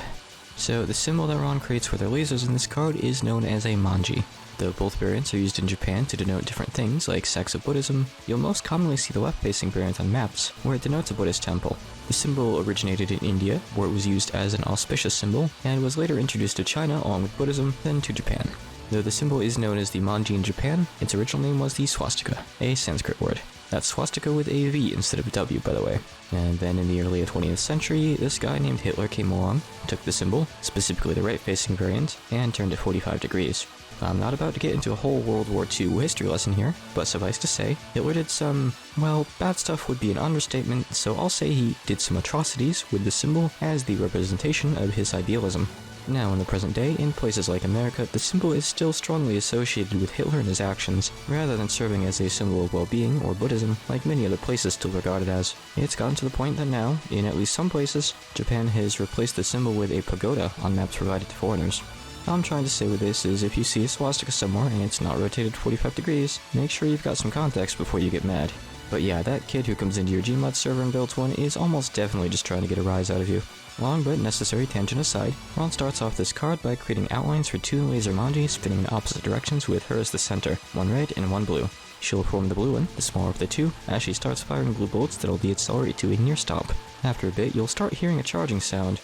So, the symbol that Ran creates with her lasers in this card is known as a manji. Though both variants are used in Japan to denote different things, like sects of Buddhism, you'll most commonly see the left-facing variant on maps, where it denotes a Buddhist temple. The symbol originated in India, where it was used as an auspicious symbol, and was later introduced to China along with Buddhism, then to Japan. Though the symbol is known as the manji in Japan, its original name was the swastika, a Sanskrit word. That's swastika with a V instead of a W, by the way. And then in the early 20th century, this guy named Hitler came along, took the symbol, specifically the right-facing variant, and turned it 45 degrees. I'm not about to get into a whole World War II history lesson here, but suffice to say, Hitler did some, well, bad stuff would be an understatement, so I'll say he did some atrocities with the symbol as the representation of his idealism. Now in the present day, in places like America, the symbol is still strongly associated with Hitler and his actions, rather than serving as a symbol of well-being or Buddhism, like many other places still regard it as. It's gotten to the point that now, in at least some places, Japan has replaced the symbol with a pagoda on maps provided to foreigners. All I'm trying to say with this is if you see a swastika somewhere and it's not rotated 45 degrees, make sure you've got some context before you get mad. But yeah, that kid who comes into your Gmod server and builds one is almost definitely just trying to get a rise out of you. Long but necessary tangent aside, Ran starts off this card by creating outlines for 2 laser manji spinning in opposite directions with her as the center, 1 red and 1 blue. She'll form the blue one, the smaller of the 2, as she starts firing blue bolts that'll decelerate to a near stop. After a bit, you'll start hearing a charging sound.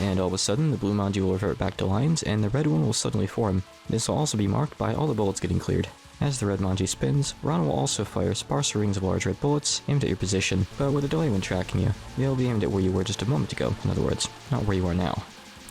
And all of a sudden, the blue manji will revert back to lines, and the red one will suddenly form. This will also be marked by all the bullets getting cleared. As the red manji spins, Ran will also fire sparser rings of large red bullets aimed at your position, but with a delay when tracking you. They'll be aimed at where you were just a moment ago, in other words, not where you are now.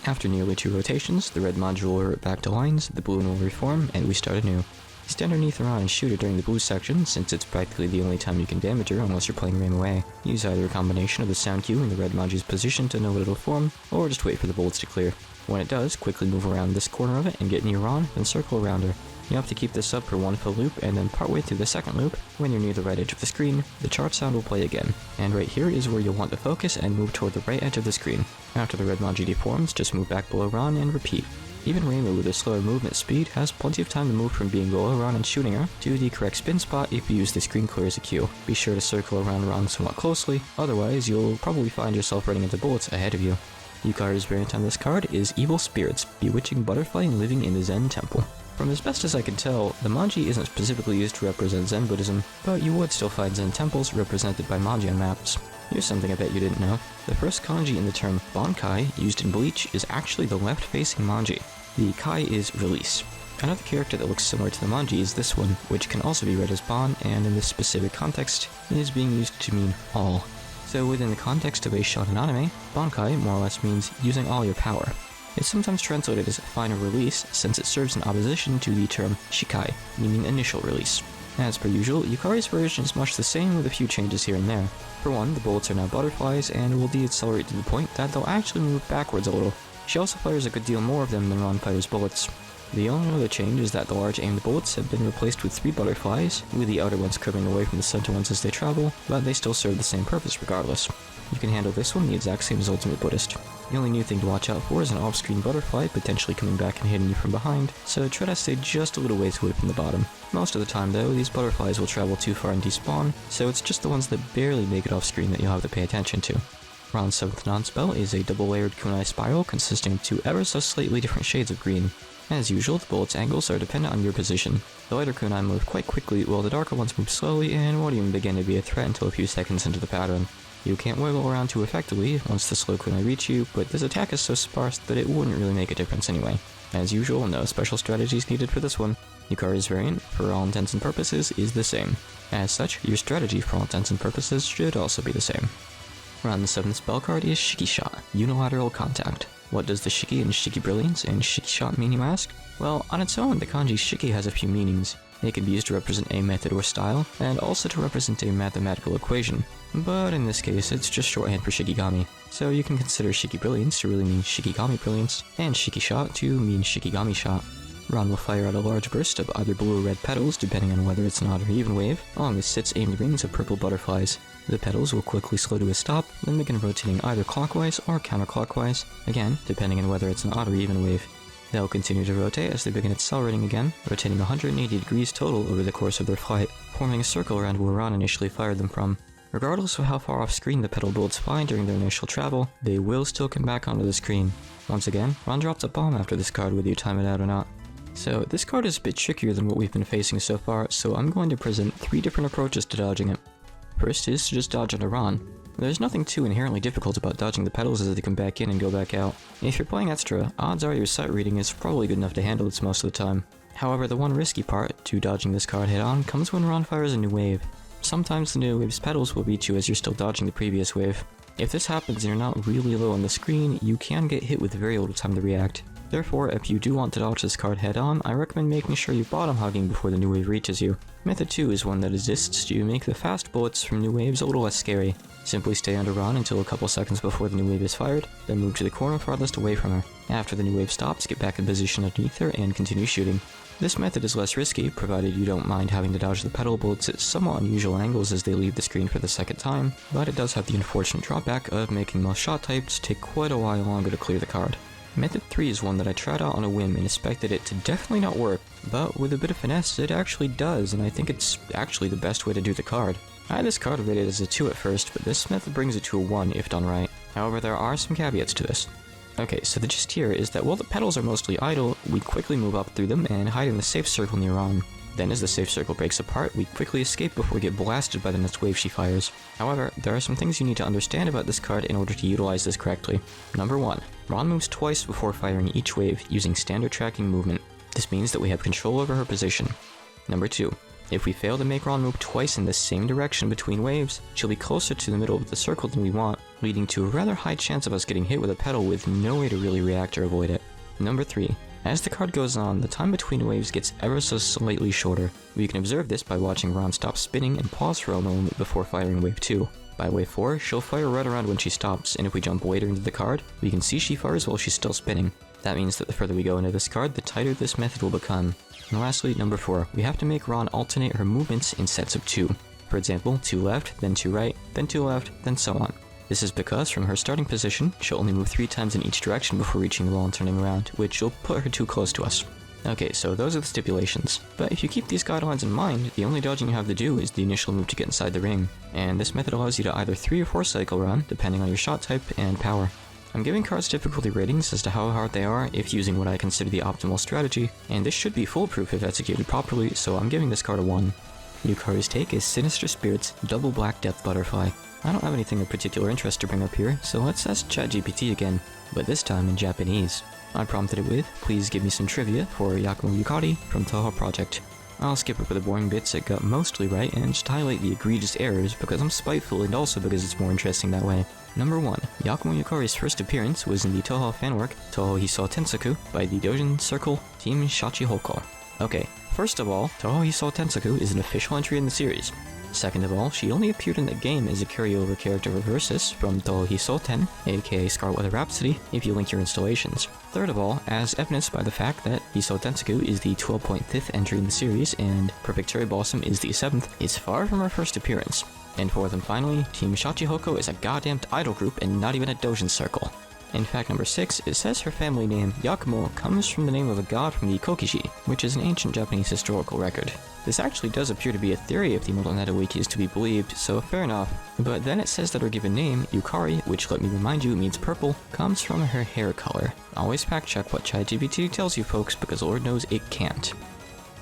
After nearly 2 rotations, the red manji will revert back to lines, the blue one will reform, and we start anew. Stand underneath Ran and shoot her during the blue section, since it's practically the only time you can damage her unless you're playing Rain Away. Use either a combination of the sound cue and the red manji's position to know when it'll form, or just wait for the bullets to clear. When it does, quickly move around this corner of it and get near Ran, then circle around her. You have to keep this up for 1 full loop, and then partway through the second loop, when you're near the right edge of the screen, the chart sound will play again. And right here is where you'll want to focus and move toward the right edge of the screen. After the red manji deforms, just move back below Ran and repeat. Even Reimu with a slower movement speed has plenty of time to move from being below Ran and shooting her to the correct spin spot if you use the screen clear as a cue. Be sure to circle around Ran somewhat closely, otherwise you'll probably find yourself running into bullets ahead of you. Yukari's variant on this card is Evil Spirits, bewitching butterfly and living in the Zen temple. From as best as I can tell, the manji isn't specifically used to represent Zen Buddhism, but you would still find Zen temples represented by manji on maps. Here's something I bet you didn't know. The first kanji in the term Bankai used in Bleach is actually the left-facing manji. The kai is release. Another character that looks similar to the manji is this one, which can also be read as Ban, and in this specific context, is being used to mean all. So within the context of a shonen anime, Banquet more or less means using all your power. It's sometimes translated as final release, since it serves in opposition to the term Shikai, meaning initial release. As per usual, Yukari's version is much the same with a few changes here and there. For one, the bullets are now butterflies and will de-accelerate to the point that they'll actually move backwards a little. She also fires a good deal more of them than Ran fires bullets. The only other change is that the large aimed bullets have been replaced with 3 butterflies, with the outer ones curving away from the center ones as they travel, but they still serve the same purpose regardless. You can handle this one the exact same as Ultimate Buddhist. The only new thing to watch out for is an off-screen butterfly potentially coming back and hitting you from behind, so try to stay just a little ways away from the bottom. Most of the time though, these butterflies will travel too far and despawn, so it's just the ones that barely make it off-screen that you'll have to pay attention to. Ran's 7th Nonspell is a double-layered kunai spiral consisting of 2 ever so slightly different shades of green. As usual, the bullet's angles are dependent on your position. The lighter kunai move quite quickly, while the darker ones move slowly and won't even begin to be a threat until a few seconds into the pattern. You can't wiggle around too effectively once the slow kunai reach you, but this attack is so sparse that it wouldn't really make a difference anyway. As usual, no special strategies needed for this one. Yukari's variant, for all intents and purposes, is the same. As such, your strategy for all intents and purposes should also be the same. Ran's 7th spell card is Shiki Shot, Unilateral Contact. What does the Shiki and Shiki Brilliance and Shiki Shot mean, you ask? Well, on its own, the kanji Shiki has a few meanings. It can be used to represent a method or style, and also to represent a mathematical equation. But in this case, it's just shorthand for Shikigami. So you can consider Shiki Brilliance to really mean Shikigami Brilliance, and Shiki Shot to mean Shikigami Shot. Ran will fire out a large burst of either blue or red petals, depending on whether it's an odd or even wave, along with 6 aimed rings of purple butterflies. The petals will quickly slow to a stop, then begin rotating either clockwise or counterclockwise, again, depending on whether it's an odd or even wave. They'll continue to rotate as they begin accelerating again, rotating 180 degrees total over the course of their flight, forming a circle around where Ran initially fired them from. Regardless of how far off screen the petal bullets fly during their initial travel, they will still come back onto the screen. Once again, Ran drops a bomb after this card whether you time it out or not. So this card is a bit trickier than what we've been facing so far, so I'm going to present 3 different approaches to dodging it. First is to just dodge under Ran. There's nothing too inherently difficult about dodging the petals as they come back in and go back out. If you're playing extra, odds are your sight reading is probably good enough to handle this most of the time. However, the one risky part to dodging this card head on comes when Ran fires a new wave. Sometimes the new wave's petals will reach you as you're still dodging the previous wave. If this happens and you're not really low on the screen, you can get hit with very little time to react. Therefore, if you do want to dodge this card head on, I recommend making sure you're bottom hugging before the new wave reaches you. Method 2 is one that exists to make the fast bullets from new waves a little less scary. Simply stay under Ran until a couple seconds before the new wave is fired, then move to the corner farthest away from her. After the new wave stops, get back in position underneath her and continue shooting. This method is less risky, provided you don't mind having to dodge the petal bullets at somewhat unusual angles as they leave the screen for the second time, but it does have the unfortunate drawback of making most shot types take quite a while longer to clear the card. Method 3 is one that I tried out on a whim and expected it to definitely not work, but with a bit of finesse it actually does, and I think it's actually the best way to do the card. I had this card rated as a 2 at first, but this method brings it to a 1 if done right. However, there are some caveats to this. Okay, so the gist here is that while the petals are mostly idle, we quickly move up through them and hide in the safe circle near Ran. Then as the safe circle breaks apart, we quickly escape before we get blasted by the next wave she fires. However, there are some things you need to understand about this card in order to utilize this correctly. Number 1. Ran moves twice before firing each wave using standard tracking movement. This means that we have control over her position. Number 2. If we fail to make Ran move twice in the same direction between waves, she'll be closer to the middle of the circle than we want, leading to a rather high chance of us getting hit with a petal with no way to really react or avoid it. Number 3. As the card goes on, the time between waves gets ever so slightly shorter. We can observe this by watching Ran stop spinning and pause for a moment before firing wave 2. By wave 4, she'll fire right around when she stops, and if we jump later into the card, we can see she fires while she's still spinning. That means that the further we go into this card, the tighter this method will become. And lastly, number 4, we have to make Ran alternate her movements in sets of 2. For example, 2 left, then 2 right, then 2 left, then so on. This is because from her starting position, she'll only move 3 times in each direction before reaching the wall and turning around, which will put her too close to us. Okay, so those are the stipulations. But if you keep these guidelines in mind, the only dodging you have to do is the initial move to get inside the ring. And this method allows you to either 3 or 4 cycle Ran, depending on your shot type and power. I'm giving cards difficulty ratings as to how hard they are if using what I consider the optimal strategy, and this should be foolproof if executed properly, so I'm giving this card a 1. Yukari's take is Sinister Spirit's Double Black Death Butterfly. I don't have anything of particular interest to bring up here, so let's ask ChatGPT again, but this time in Japanese. I prompted it with, please give me some trivia for Yakumo Yukari from Touhou Project. I'll skip over the boring bits it got mostly right and just highlight the egregious errors because I'm spiteful and also because it's more interesting that way. Number 1. Yakumo Yukari's first appearance was in the Touhou fanwork Touhou Hisou Tensaku by the Dojin Circle Team Shachihoko. Okay, first of all, Touhou Hisou Tensaku is an official entry in the series. Second of all, she only appeared in the game as a carryover character of Versus from Touhou Hisou Ten, aka Scarlet Weather Rhapsody, if you link your installations. Third of all, as evidenced by the fact that Hisou Tensaku is the 12.5th entry in the series and Perfect Cherry Blossom is the 7th, it's far from her first appearance. And fourth and finally, Team Shachihoko is a goddamn idol group and not even a Dojin circle. In fact, number 6, it says her family name, Yakumo, comes from the name of a god from the Kokkuri, which is an ancient Japanese historical record. This actually does appear to be a theory if the Meta Wiki is to be believed, so fair enough. But then it says that her given name, Yukari, which let me remind you means purple, comes from her hair color. Always fact check what ChatGPT tells you folks, because Lord knows it can't.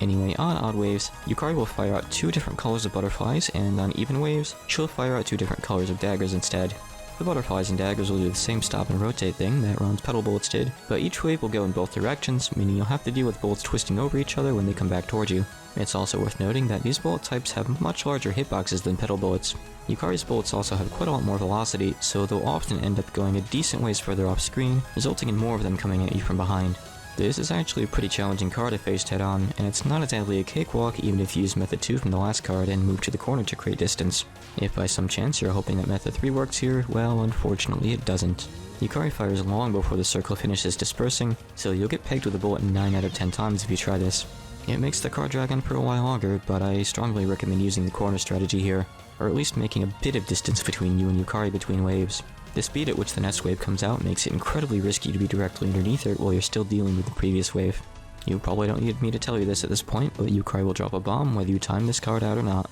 Anyway, on odd waves, Yukari will fire out 2 different colors of butterflies, and on even waves, she'll fire out 2 different colors of daggers instead. The butterflies and daggers will do the same stop and rotate thing that Ron's petal bullets did, but each wave will go in both directions, meaning you'll have to deal with bullets twisting over each other when they come back towards you. It's also worth noting that these bullet types have much larger hitboxes than petal bullets. Yukari's bullets also have quite a lot more velocity, so they'll often end up going a decent ways further off screen, resulting in more of them coming at you from behind. This is actually a pretty challenging card if faced head on, and it's not exactly a cakewalk even if you use method 2 from the last card and move to the corner to create distance. If by some chance you're hoping that method 3 works here, well, unfortunately it doesn't. Yukari fires long before the circle finishes dispersing, so you'll get pegged with a bullet 9 out of 10 times if you try this. It makes the card drag on for a while longer, but I strongly recommend using the corner strategy here, or at least making a bit of distance between you and Yukari between waves. The speed at which the next wave comes out makes it incredibly risky to be directly underneath it while you're still dealing with the previous wave. You probably don't need me to tell you this at this point, but Yukari will drop a bomb whether you time this card out or not.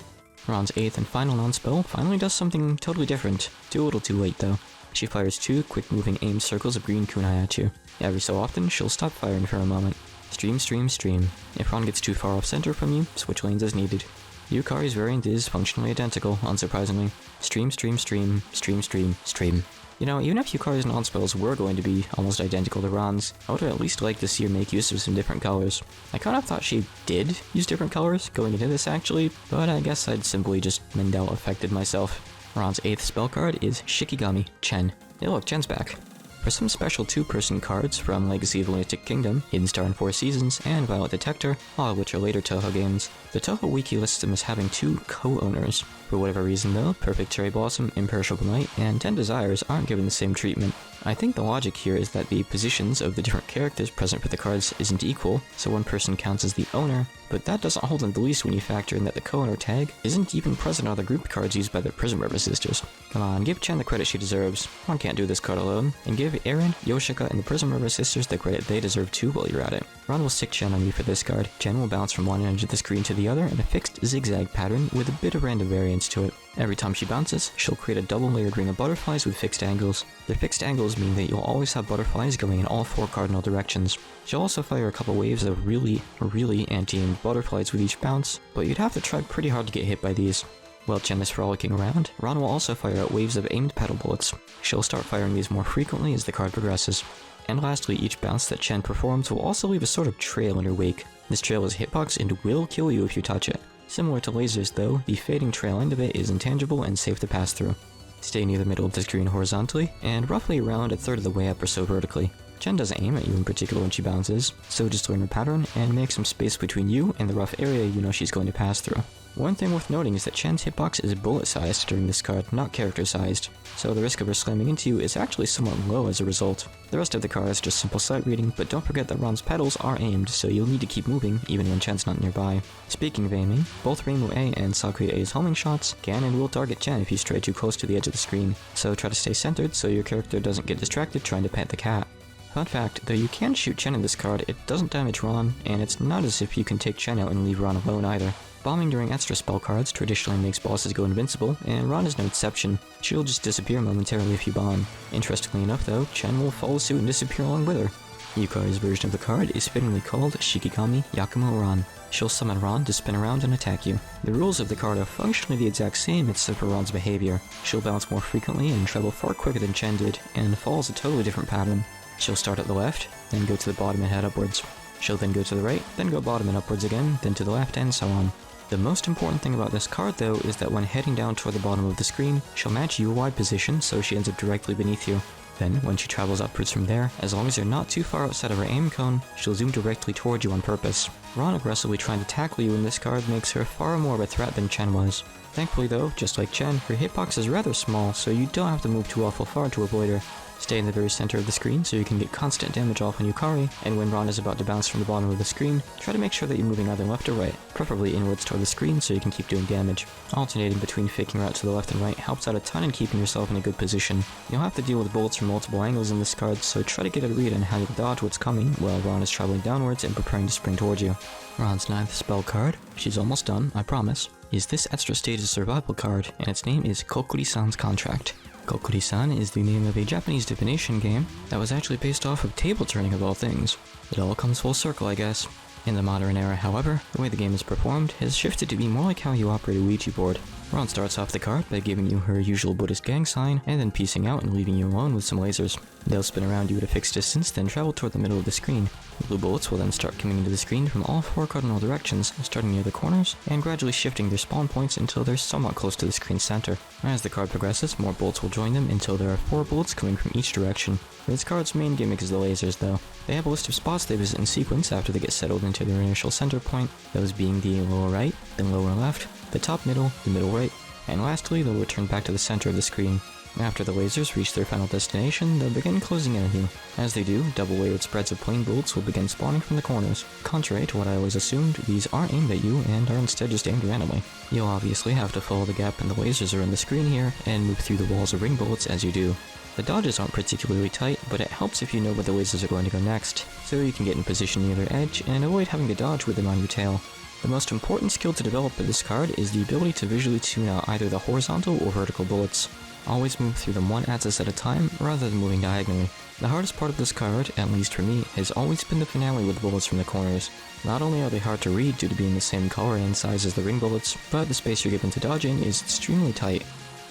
Ron's 8th and final non-spell finally does something totally different, too little too late though. She fires 2 quick-moving aimed circles of green kunai at you. Every so often, she'll stop firing for a moment. Stream, stream, stream. If Ron gets too far off center from you, switch lanes as needed. Yukari's variant is functionally identical, unsurprisingly. Stream, stream, stream, stream, stream, stream. You know, even if Yukari's non-spells were going to be almost identical to Ron's, I would at least like to see her make use of some different colors. I kind of thought she did use different colors going into this actually, but I guess I'd simply just Mandela affected myself. Ron's 8th spell card is Shikigami, Chen. Hey look, Chen's back. For some special 2-person cards from Legacy of Lunatic Kingdom, Hidden Star and 4 Seasons, and Violet Detector, all of which are later Touhou games, the Touhou Wiki lists them as having 2 co-owners. For whatever reason though, Perfect Cherry Blossom, Imperishable Night, and 10 Desires aren't given the same treatment. I think the logic here is that the positions of the different characters present for the cards isn't equal, so one person counts as the owner, but that doesn't hold in the least when you factor in that the co-owner tag isn't even present on the group cards used by the Prism River sisters. Come on, give Chen the credit she deserves. One can't do this card alone, and give Aaron, Yoshika, and the Prism River sisters the credit they deserve too while you're at it. Ron will stick Chen on you for this card. Chen will bounce from one edge of the screen to the other in a fixed zigzag pattern with a bit of random variance to it. Every time she bounces, she'll create a double layered ring of butterflies with fixed angles. The fixed angles mean that you'll always have butterflies going in all 4 cardinal directions. She'll also fire a couple waves of really anti-aimed butterflies with each bounce, but you'd have to try pretty hard to get hit by these. While Chen is frolicking around, Ron will also fire out waves of aimed petal bullets. She'll start firing these more frequently as the card progresses. And lastly, each bounce that Chen performs will also leave a sort of trail in her wake. This trail is hitbox and will kill you if you touch it. Similar to lasers though, the fading trail end of it is intangible and safe to pass through. Stay near the middle of the screen horizontally, and roughly around a third of the way up or so vertically. Chen doesn't aim at you in particular when she bounces, so just learn her pattern and make some space between you and the rough area you know she's going to pass through. One thing worth noting is that Chen's hitbox is bullet-sized during this card, not character-sized, so the risk of her slamming into you is actually somewhat low as a result. The rest of the card is just simple sight reading, but don't forget that Ron's petals are aimed, so you'll need to keep moving even when Chen's not nearby. Speaking of aiming, both Reimu A and Sakura A's homing shots can and will target Chen if you stray too close to the edge of the screen, so try to stay centered so your character doesn't get distracted trying to pet the cat. Fun fact, though you can shoot Chen in this card, it doesn't damage Ron, and it's not as if you can take Chen out and leave Ron alone either. Bombing during extra spell cards traditionally makes bosses go invincible, and Ron is no exception. She'll just disappear momentarily if you bomb. Interestingly enough though, Chen will follow suit and disappear along with her. Yukari's version of the card is fittingly called Shikigami Yakumo Ran. She'll summon Ran to spin around and attack you. The rules of the card are functionally the exact same except for Ran's behavior. She'll bounce more frequently and travel far quicker than Chen did, and follows a totally different pattern. She'll start at the left, then go to the bottom and head upwards. She'll then go to the right, then go bottom and upwards again, then to the left, and so on. The most important thing about this card though is that when heading down toward the bottom of the screen, she'll match your wide position so she ends up directly beneath you. Then, when she travels upwards from there, as long as you're not too far outside of her aim cone, she'll zoom directly towards you on purpose. Ran aggressively trying to tackle you in this card makes her far more of a threat than Chen was. Thankfully though, just like Chen, her hitbox is rather small, so you don't have to move too awful far to avoid her. Stay in the very center of the screen so you can get constant damage off on Yukari, and when Ran is about to bounce from the bottom of the screen, try to make sure that you're moving either left or right, preferably inwards toward the screen so you can keep doing damage. Alternating between faking her out to the left and right helps out a ton in keeping yourself in a good position. You'll have to deal with bullets from multiple angles in this card, so try to get a read on how you'll dodge what's coming while Ran is traveling downwards and preparing to spring towards you. Ran's 9th spell card, she's almost done, I promise, is this extra stage's survival card, and its name is Kokkuri-san's Contract. Kokkuri-san is the name of a Japanese divination game that was actually based off of table turning of all things. It all comes full circle, I guess. In the modern era, however, the way the game is performed has shifted to be more like how you operate a Ouija board. Ran starts off the card by giving you her usual Buddhist gang sign, and then piecing out and leaving you alone with some lasers. They'll spin around you at a fixed distance, then travel toward the middle of the screen. Blue bullets will then start coming into the screen from all 4 cardinal directions, starting near the corners, and gradually shifting their spawn points until they're somewhat close to the screen's center. As the card progresses, more bullets will join them until there are 4 bullets coming from each direction. This card's main gimmick is the lasers though. They have a list of spots they visit in sequence after they get settled into their initial center point, those being the lower right, then lower left, the top middle, the middle right, and lastly they'll return back to the center of the screen. After the lasers reach their final destination, they'll begin closing in on you. As they do, double-layered spreads of plain bullets will begin spawning from the corners. Contrary to what I always assumed, these aren't aimed at you and are instead just aimed randomly. You'll obviously have to follow the gap in the lasers are in the screen here, and move through the walls of ring bullets as you do. The dodges aren't particularly tight, but it helps if you know where the lasers are going to go next, so you can get in position near their edge and avoid having to dodge with them on your tail. The most important skill to develop with this card is the ability to visually tune out either the horizontal or vertical bullets. Always move through them one axis at a time, rather than moving diagonally. The hardest part of this card, at least for me, has always been the finale with bullets from the corners. Not only are they hard to read due to being the same color and size as the ring bullets, but the space you're given to dodging is extremely tight.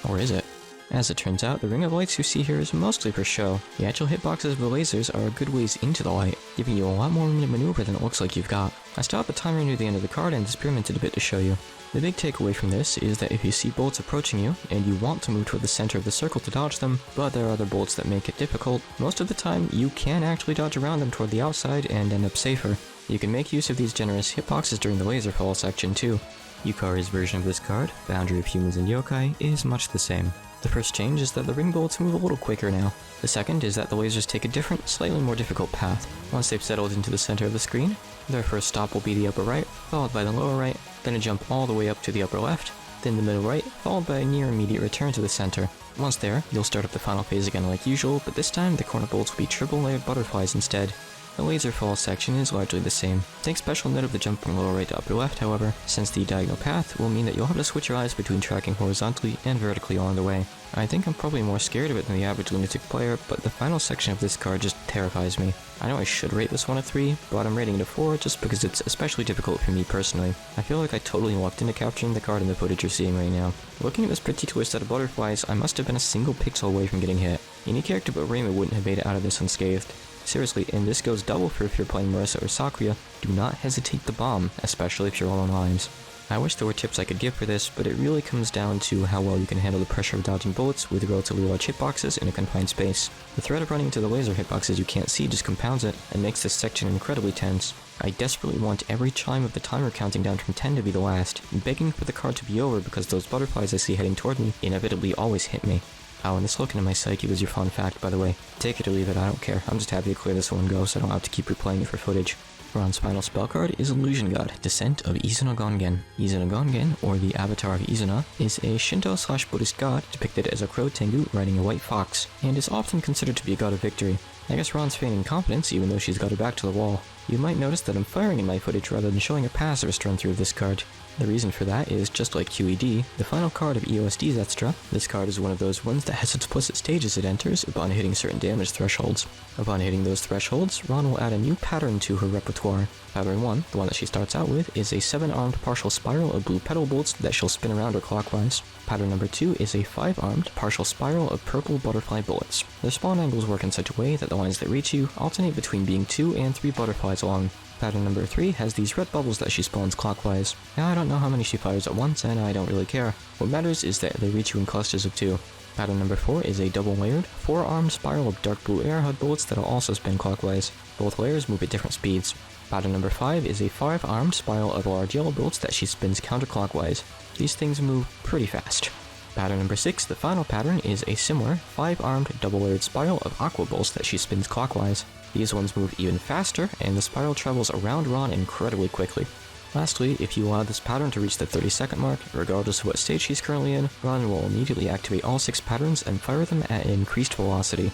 Or is it? As it turns out, the ring of lights you see here is mostly for show. The actual hitboxes of the lasers are a good ways into the light, giving you a lot more room to maneuver than it looks like you've got. I stopped the timer near the end of the card and experimented a bit to show you. The big takeaway from this is that if you see bullets approaching you, and you want to move toward the center of the circle to dodge them, but there are other bullets that make it difficult, most of the time you can actually dodge around them toward the outside and end up safer. You can make use of these generous hitboxes during the laser fall section too. Yukari's version of this card, Boundary of Humans and Youkai, is much the same. The first change is that the ring bullets move a little quicker now. The second is that the lasers take a different, slightly more difficult path. Once they've settled into the center of the screen, their first stop will be the upper right, followed by the lower right, then a jump all the way up to the upper left, then the middle right, followed by a near immediate return to the center. Once there, you'll start up the final phase again like usual, but this time the corner bullets will be triple layered butterflies instead. The laser fall section is largely the same. Take special note of the jump from lower right to upper left, however, since the diagonal path will mean that you'll have to switch your eyes between tracking horizontally and vertically along the way. I think I'm probably more scared of it than the average Lunatic player, but the final section of this card just terrifies me. I know I should rate this one a 3, but I'm rating it a 4 just because it's especially difficult for me personally. I feel like I totally lucked into capturing the card in the footage you're seeing right now. Looking at this particular set of butterflies, I must have been a single pixel away from getting hit. Any character but Raymond wouldn't have made it out of this unscathed. Seriously, and this goes double for if you're playing Marissa or Sakuya, do not hesitate to bomb, especially if you're all on limes. I wish there were tips I could give for this, but it really comes down to how well you can handle the pressure of dodging bullets with relatively large hitboxes in a confined space. The threat of running into the laser hitboxes you can't see just compounds it, and makes this section incredibly tense. I desperately want every chime of the timer counting down from 10 to be the last, begging for the card to be over because those butterflies I see heading toward me inevitably always hit me. Oh, and this look into my psyche was your fun fact, by the way. Take it or leave it, I don't care. I'm just happy to clear this one go so I don't have to keep replaying it for footage. Ran's final spell card is Illusion God, Descent of Izuna Gongen. Izuna Gongen, or the Avatar of Izuna, is a Shinto/Buddhist god depicted as a crow tengu riding a white fox, and is often considered to be a god of victory. I guess Ran's feigning competence even though she's got her back to the wall. You might notice that I'm firing in my footage rather than showing a passive run through of this card. The reason for that is, just like QED, the final card of EOSD's Extra, this card is one of those ones that has explicit stages it enters upon hitting certain damage thresholds. Upon hitting those thresholds, Ran will add a new pattern to her repertoire. Pattern 1, the one that she starts out with, is a 7-armed partial spiral of blue petal bolts that she'll spin around her clockwise. Pattern number 2 is a 5-armed partial spiral of purple butterfly bullets. Their spawn angles work in such a way that the lines that reach you alternate between being 2 and 3 butterflies long. Pattern number 3 has these red bubbles that she spawns clockwise. Now I don't know how many she fires at once, and I don't really care. What matters is that they reach you in clusters of 2. Pattern number 4 is a double-layered, 4-armed spiral of dark blue airhug bullets that'll also spin clockwise. Both layers move at different speeds. Pattern number 5 is a 5-armed spiral of large yellow bullets that she spins counterclockwise. These things move pretty fast. Pattern number 6, the final pattern, is a similar 5-armed double-layered spiral of aqua bolts that she spins clockwise. These ones move even faster, and the spiral travels around Ran incredibly quickly. Lastly, if you allow this pattern to reach the 30-second mark, regardless of what stage she's currently in, Ran will immediately activate all 6 patterns and fire them at an increased velocity.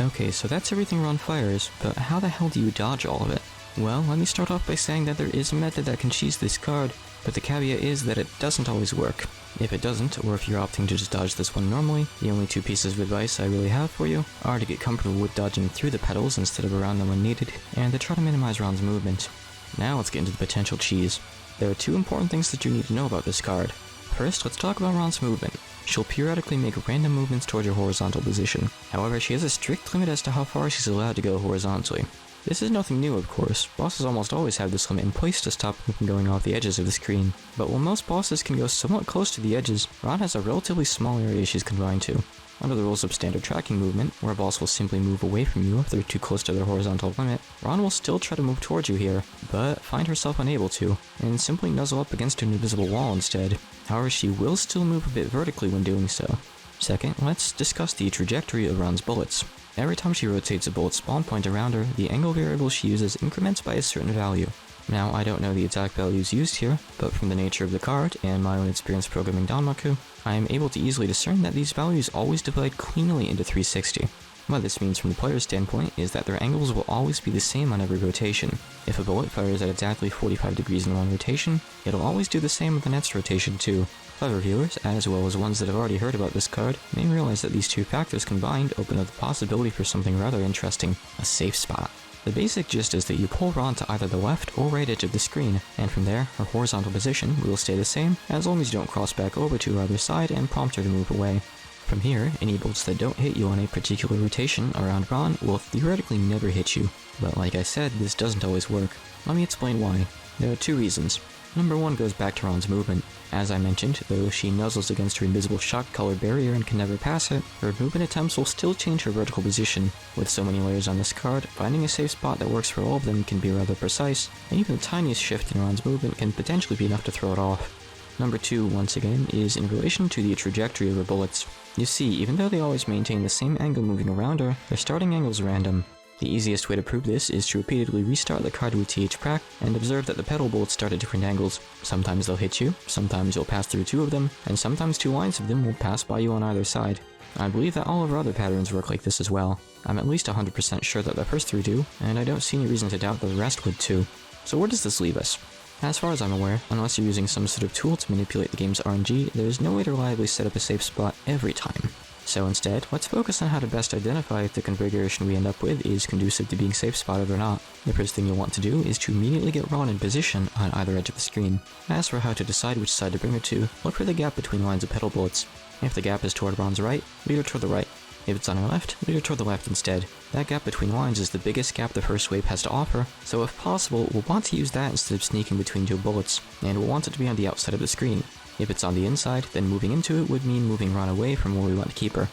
Okay, so that's everything Ran fires, but how the hell do you dodge all of it? Well, let me start off by saying that there is a method that can cheese this card, but the caveat is that it doesn't always work. If it doesn't, or if you're opting to just dodge this one normally, the only 2 pieces of advice I really have for you are to get comfortable with dodging through the petals instead of around them when needed, and to try to minimize Ran's movement. Now let's get into the potential cheese. There are 2 important things that you need to know about this card. First, let's talk about Ran's movement. She'll periodically make random movements towards your horizontal position. However, she has a strict limit as to how far she's allowed to go horizontally. This is nothing new, of course. Bosses almost always have this limit in place to stop them from going off the edges of the screen. But while most bosses can go somewhat close to the edges, Ran has a relatively small area she's confined to. Under the rules of standard tracking movement, where a boss will simply move away from you if they're too close to their horizontal limit, Ran will still try to move towards you here, but find herself unable to, and simply nuzzle up against an invisible wall instead. However, she will still move a bit vertically when doing so. Second, let's discuss the trajectory of Ran's bullets. Every time she rotates a bullet spawn point around her, the angle variable she uses increments by a certain value. Now, I don't know the exact values used here, but from the nature of the card, and my own experience programming Danmaku, I am able to easily discern that these values always divide cleanly into 360. What this means from the player's standpoint is that their angles will always be the same on every rotation. If a bullet fires at exactly 45 degrees in one rotation, it'll always do the same with the next rotation too. Clever viewers, as well as ones that have already heard about this card, may realize that these 2 factors combined open up the possibility for something rather interesting, a safe spot. The basic gist is that you pull Ran to either the left or right edge of the screen, and from there, her horizontal position will stay the same as long as you don't cross back over to her other side and prompt her to move away. From here, any bolts that don't hit you on a particular rotation around Ran will theoretically never hit you, but like I said, this doesn't always work. Let me explain why. There are 2 reasons. Number 1 goes back to Ran's movement. As I mentioned, though she nuzzles against her invisible shock-colored barrier and can never pass it, her movement attempts will still change her vertical position. With so many layers on this card, finding a safe spot that works for all of them can be rather precise, and even the tiniest shift in Ran's movement can potentially be enough to throw it off. Number 2, once again, is in relation to the trajectory of her bullets. You see, even though they always maintain the same angle moving around her, their starting angle is random. The easiest way to prove this is to repeatedly restart the card with TH Prac and observe that the petal bullets start at different angles. Sometimes they'll hit you, sometimes you'll pass through 2 of them, and sometimes 2 lines of them will pass by you on either side. I believe that all of our other patterns work like this as well. I'm at least 100% sure that the first 3 do, and I don't see any reason to doubt that the rest would too. So where does this leave us? As far as I'm aware, unless you're using some sort of tool to manipulate the game's RNG, there's no way to reliably set up a safe spot every time. So instead, let's focus on how to best identify if the configuration we end up with is conducive to being safe spotted or not. The first thing you'll want to do is to immediately get Ran in position on either edge of the screen. As for how to decide which side to bring her to, look for the gap between lines of petal bullets. If the gap is toward Ran's right, lead her toward the right. If it's on her left, lead her toward the left instead. That gap between lines is the biggest gap the first wave has to offer, so if possible, we'll want to use that instead of sneaking between 2 bullets, and we'll want it to be on the outside of the screen. If it's on the inside, then moving into it would mean moving Ran away from where we want to keep her.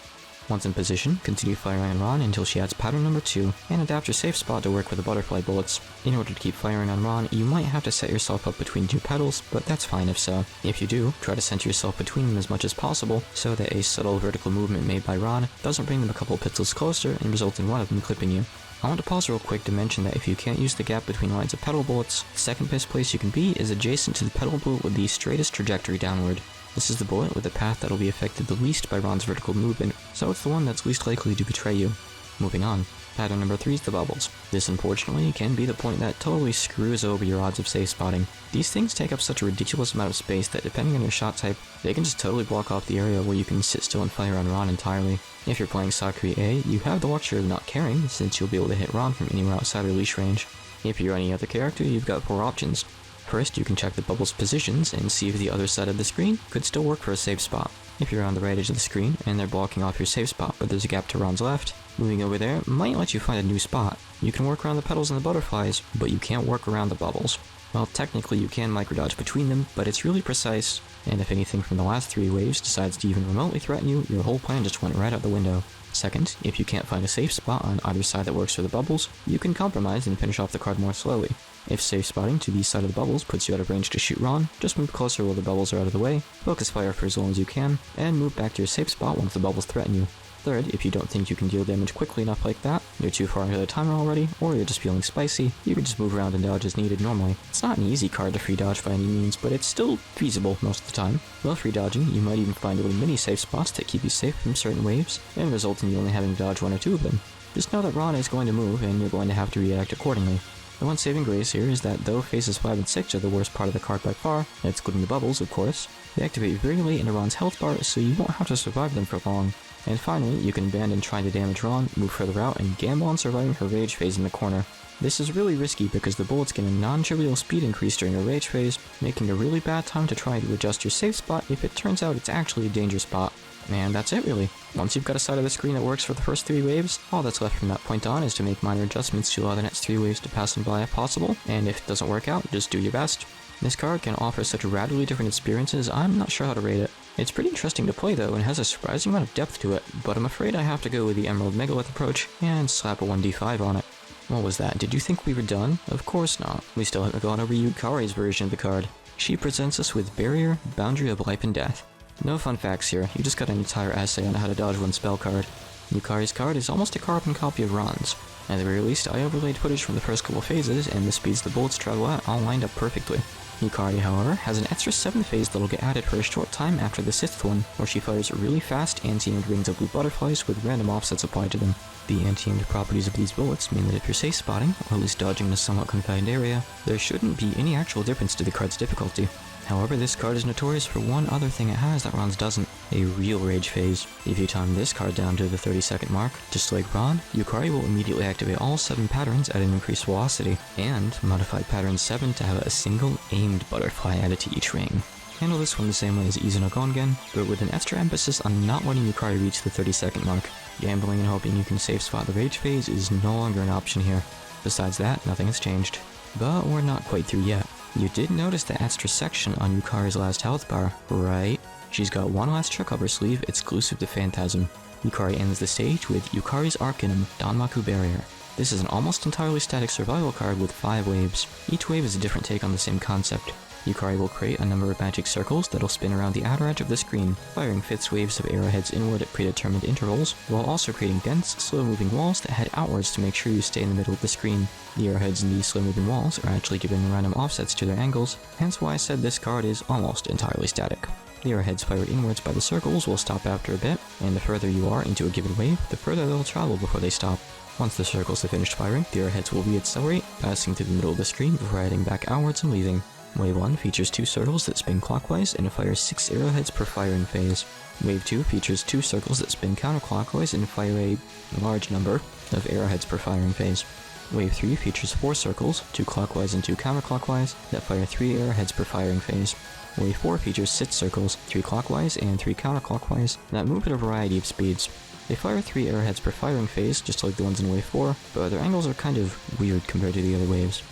Once in position, continue firing on Ran until she adds pattern number 2, and adapt your safe spot to work with the butterfly bullets. In order to keep firing on Ran, you might have to set yourself up between 2 petals, but that's fine if so. If you do, try to center yourself between them as much as possible, so that a subtle vertical movement made by Ran doesn't bring them a couple pixels closer and result in one of them clipping you. I want to pause real quick to mention that if you can't use the gap between lines of petal bullets, the second best place you can be is adjacent to the petal bullet with the straightest trajectory downward. This is the bullet with the path that'll be affected the least by Ran's vertical movement, so it's the one that's least likely to betray you. Moving on. Pattern number 3 is the bubbles. This unfortunately can be the point that totally screws over your odds of safe spotting. These things take up such a ridiculous amount of space that depending on your shot type, they can just totally block off the area where you can sit still and fire on Ran entirely. If you're playing Sakura A, you have the luxury of not caring, since you'll be able to hit Ran from anywhere outside release range. If you're any other character, you've got 4 options. First, you can check the bubble's positions and see if the other side of the screen could still work for a safe spot. If you're on the right edge of the screen and they're blocking off your safe spot but there's a gap to Ran's left, moving over there might let you find a new spot. You can work around the petals and the butterflies, but you can't work around the bubbles. Well, technically you can micrododge between them, but it's really precise, and if anything from the last 3 waves decides to even remotely threaten you, your whole plan just went right out the window. Second, if you can't find a safe spot on either side that works for the bubbles, you can compromise and finish off the card more slowly. If safe spotting to the side of the bubbles puts you out of range to shoot Ran, just move closer while the bubbles are out of the way, focus fire for as long as you can, and move back to your safe spot once the bubbles threaten you. Third, if you don't think you can deal damage quickly enough like that, you're too far into the timer already, or you're just feeling spicy, you can just move around and dodge as needed normally. It's not an easy card to free dodge by any means, but it's still feasible most of the time. While free dodging, you might even find little mini safe spots that keep you safe from certain waves, and result in you only having to dodge 1 or 2 of them. Just know that Ran is going to move, and you're going to have to react accordingly. The one saving grace here is that though phases 5 and 6 are the worst part of the card by far, excluding the bubbles of course, they activate very late into Ran's health bar, so you won't have to survive them for long. And finally, you can abandon trying to damage Ran, move further out, and gamble on surviving her rage phase in the corner. This is really risky because the bullets get a non-trivial speed increase during her rage phase, making a really bad time to try to adjust your safe spot if it turns out it's actually a danger spot. And that's it really. Once you've got a side of the screen that works for the first 3 waves, all that's left from that point on is to make minor adjustments to allow the next 3 waves to pass them by if possible, and if it doesn't work out, just do your best. This card can offer such radically different experiences, I'm not sure how to rate it. It's pretty interesting to play though, and has a surprising amount of depth to it, but I'm afraid I have to go with the Emerald Megalith approach, and slap a 1d5 on it. What was that? Did you think we were done? Of course not. We still haven't gone over Yukari's version of the card. She presents us with Barrier, Boundary of Life and Death. No fun facts here, you just got an entire essay on how to dodge 1 spell card. Yukari's card is almost a carbon copy of Ran's. At the very least, I overlaid footage from the first couple phases, and the speeds the bullets travel at all lined up perfectly. Yukari, however, has an extra 7th phase that'll get added for a short time after the 6th one, where she fires really fast anti-aimed rings of blue butterflies with random offsets applied to them. The anti-aimed properties of these bullets mean that if you're safe spotting, or at least dodging in a somewhat confined area, there shouldn't be any actual difference to the card's difficulty. However, this card is notorious for one other thing it has that Ran's doesn't, a real rage phase. If you time this card down to the 30-second mark, just like Ran, Yukari will immediately activate all 7 patterns at an increased velocity, and modify pattern 7 to have a single aimed butterfly added to each ring. Handle this one the same way as Izuno Gongen, but with an extra emphasis on not letting Yukari reach the 30-second mark. Gambling and hoping you can safe spot the rage phase is no longer an option here. Besides that, nothing has changed. But we're not quite through yet. You did notice the extra section on Yukari's last health bar, right? She's got one last trick up her sleeve exclusive to Phantasm. Yukari ends the stage with Yukari's Arcanum, Danmaku Barrier. This is an almost entirely static survival card with 5 waves. Each wave is a different take on the same concept. Yukari will create a number of magic circles that'll spin around the outer edge of the screen, firing fixed waves of arrowheads inward at predetermined intervals, while also creating dense, slow-moving walls that head outwards to make sure you stay in the middle of the screen. The arrowheads in these slow-moving walls are actually given random offsets to their angles, hence why I said this card is almost entirely static. The arrowheads fired inwards by the circles will stop after a bit, and the further you are into a given wave, the further they'll travel before they stop. Once the circles have finished firing, the arrowheads will re-accelerate, passing through the middle of the screen before heading back outwards and leaving. Wave 1 features 2 circles that spin clockwise and fire 6 arrowheads per firing phase. Wave 2 features 2 circles that spin counterclockwise and fire a large number of arrowheads per firing phase. Wave 3 features 4 circles, 2 clockwise and 2 counterclockwise, that fire 3 arrowheads per firing phase. Wave 4 features 6 circles, 3 clockwise and 3 counterclockwise, that move at a variety of speeds. They fire 3 arrowheads per firing phase, just like the ones in Wave 4, but their angles are kind of weird compared to the other waves.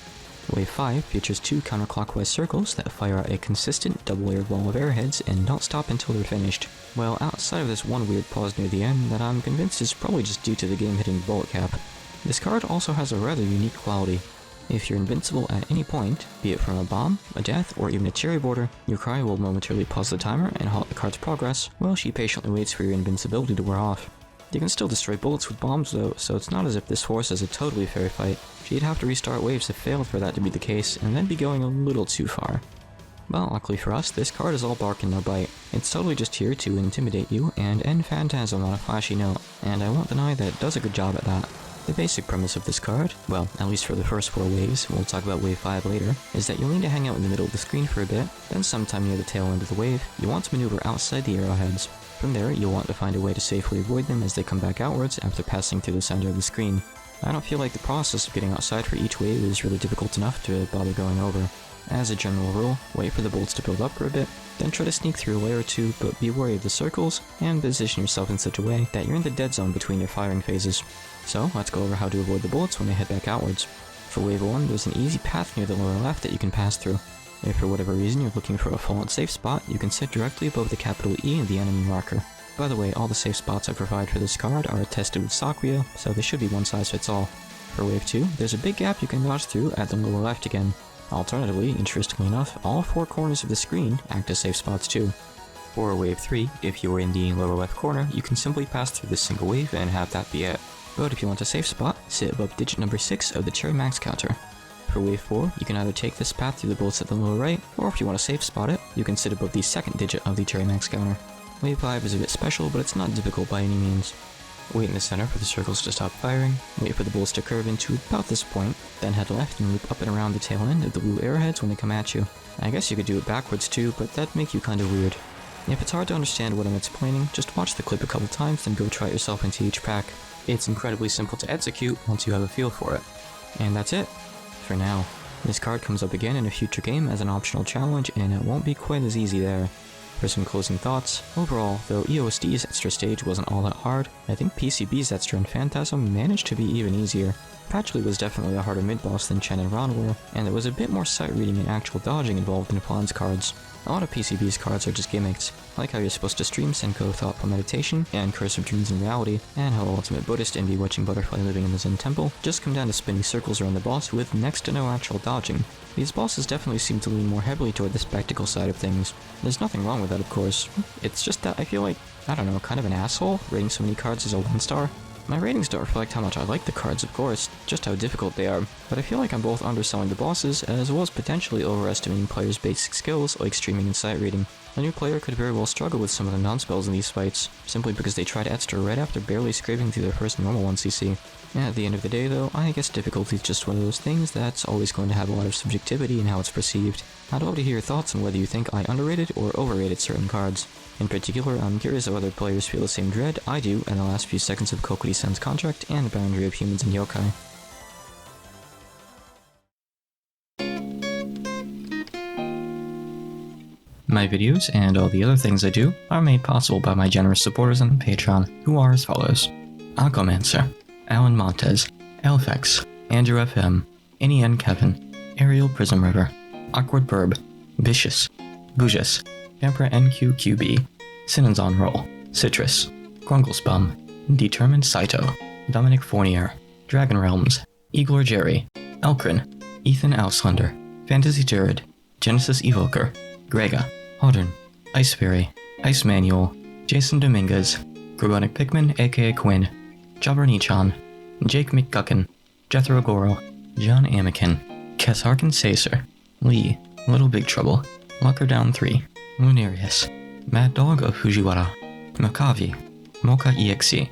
Wave 5 features 2 counterclockwise circles that fire out a consistent double-layered wall of arrowheads and don't stop until they're finished. Well, outside of this one weird pause near the end that I'm convinced is probably just due to the game hitting the bullet cap, this card also has a rather unique quality. If you're invincible at any point, be it from a bomb, a death, or even a cherry border, Yukari will momentarily pause the timer and halt the card's progress, while she patiently waits for your invincibility to wear off. You can still destroy bullets with bombs though, so it's not as if this forces a totally fair fight. She'd have to restart waves if failed for that to be the case, and then be going a little too far. Well, luckily for us, this card is all bark and no bite. It's totally just here to intimidate you and end Phantasm on a flashy note, and I won't deny that it does a good job at that. The basic premise of this card, well, at least for the first 4 waves, we'll talk about wave 5 later, is that you'll need to hang out in the middle of the screen for a bit, then sometime near the tail end of the wave, you want to maneuver outside the arrowheads. From there, you'll want to find a way to safely avoid them as they come back outwards after passing through the center of the screen. I don't feel like the process of getting outside for each wave is really difficult enough to bother going over. As a general rule, wait for the bolts to build up for a bit, then try to sneak through a layer or two, but be wary of the circles, and position yourself in such a way that you're in the dead zone between your firing phases. So, let's go over how to avoid the bullets when they head back outwards. For wave 1, there's an easy path near the lower left that you can pass through. If for whatever reason you're looking for a full-on safe spot, you can sit directly above the capital E in the enemy marker. By the way, all the safe spots I provide for this card are tested with Sakuya, so they should be one size fits all. For wave 2, there's a big gap you can dodge through at the lower left again. Alternatively, interestingly enough, all 4 corners of the screen act as safe spots too. For wave 3, if you are in the lower left corner, you can simply pass through this single wave and have that be it. But if you want a safe spot, sit above digit number 6 of the cherry max counter. For wave 4, you can either take this path through the bolts at the lower right, or if you want to safe spot it, you can sit above the 2nd digit of the cherry max counter. Wave 5 is a bit special, but it's not difficult by any means. Wait in the center for the circles to stop firing, wait for the bolts to curve into about this point, then head left and loop up and around the tail end of the blue arrowheads when they come at you. I guess you could do it backwards too, but that'd make you kinda weird. If it's hard to understand what I'm explaining, just watch the clip a couple times, then go try it yourself into each pack. It's incredibly simple to execute once you have a feel for it. And that's it. For now. This card comes up again in a future game as an optional challenge, and it won't be quite as easy there. For some closing thoughts, overall, though EOSD's extra stage wasn't all that hard, I think PCB's extra in Phantasm managed to be even easier. Patchley was definitely a harder mid-boss than Chen and Ran were, and there was a bit more sight reading and actual dodging involved in Plan's cards. A lot of PCB's cards are just gimmicks, like how you're supposed to stream Senko Thoughtful Meditation and Curse of Dreams in Reality, and how Ultimate Buddhist and Bewitching Butterfly Living in the Zen Temple just come down to spinning circles around the boss with next to no actual dodging. These bosses definitely seem to lean more heavily toward the spectacle side of things. There's nothing wrong with that, of course. It's just that I feel like, I don't know, kind of an asshole rating so many cards as a 1-star. My ratings don't reflect how much I like the cards, of course, just how difficult they are, but I feel like I'm both underselling the bosses, as well as potentially overestimating players' basic skills like streaming and sight reading. A new player could very well struggle with some of the non-spells in these fights, simply because they tried extra right after barely scraping through their first normal 1cc. At the end of the day though, I guess difficulty is just one of those things that's always going to have a lot of subjectivity in how it's perceived. I'd love to hear your thoughts on whether you think I underrated or overrated certain cards. In particular, I'm curious if other players feel the same dread I do in the last few seconds of Kokkuri-san's contract and the boundary of humans and yokai. My videos and all the other things I do are made possible by my generous supporters on Patreon, who are as follows: Aquamancer, Alan Montez, Elfex, Andrew FM, N Kevin, Ariel Prism River, Awkward Burb, Vicious, Bujas, Emperor NQQB, Sinon's on Roll, Citrus, Grunglespum, Determined Saito, Dominic Fournier, Dragon Realms, Igor Jerry, Elkrin, Ethan Auslander, Fantasy Jared, Genesis Evoker, Grega, Hodern, Iceberry, Ice Manual, Jason Dominguez, Grogonic Pikmin aka Quinn, Jobber Nichan, Jake McGuckin, Jethro Goro, John Amikin, Kes Harkin Sacer, Lee, Little Big Trouble, Lucker Down 3, Lunarius, Mad Dog of Fujiwara, Makavi, Mocha EXE,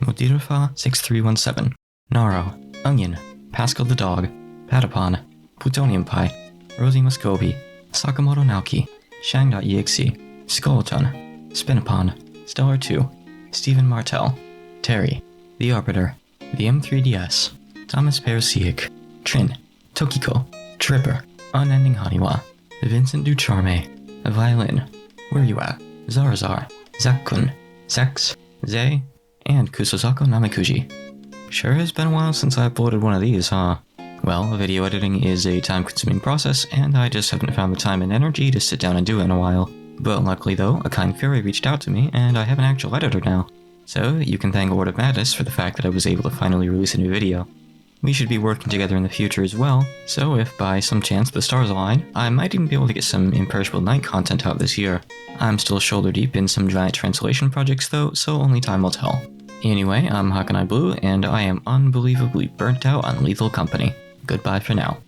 Modirifa 6317, Naro, Onion, Pascal the Dog, Patapon, Plutonium Pie, Rosie Muscovy, Sakamoto Naoki, Shang.exe, Skeleton, Spinapon, Stellar 2, Stephen Martell, Terry, The Arbiter, the M3DS, Thomas Persiak, Trin, Tokiko, Tripper, Unending Haniwa, Vincent Ducharme, Violin, Where You At, Zarazar, Zakkun, Sex, Zay, and Kusosako Namekuji. Sure has been a while since I uploaded one of these, huh? Well, video editing is a time-consuming process, and I just haven't found the time and energy to sit down and do it in a while. But luckily though, a kind fairy reached out to me, and I have an actual editor now. So, you can thank Lord of Maddness for the fact that I was able to finally release a new video. We should be working together in the future as well, so if by some chance the stars align, I might even be able to get some Imperishable Night content out this year. I'm still shoulder deep in some giant translation projects though, so only time will tell. Anyway, I'm Hakanai Blue, and I am unbelievably burnt out on Lethal Company. Goodbye for now.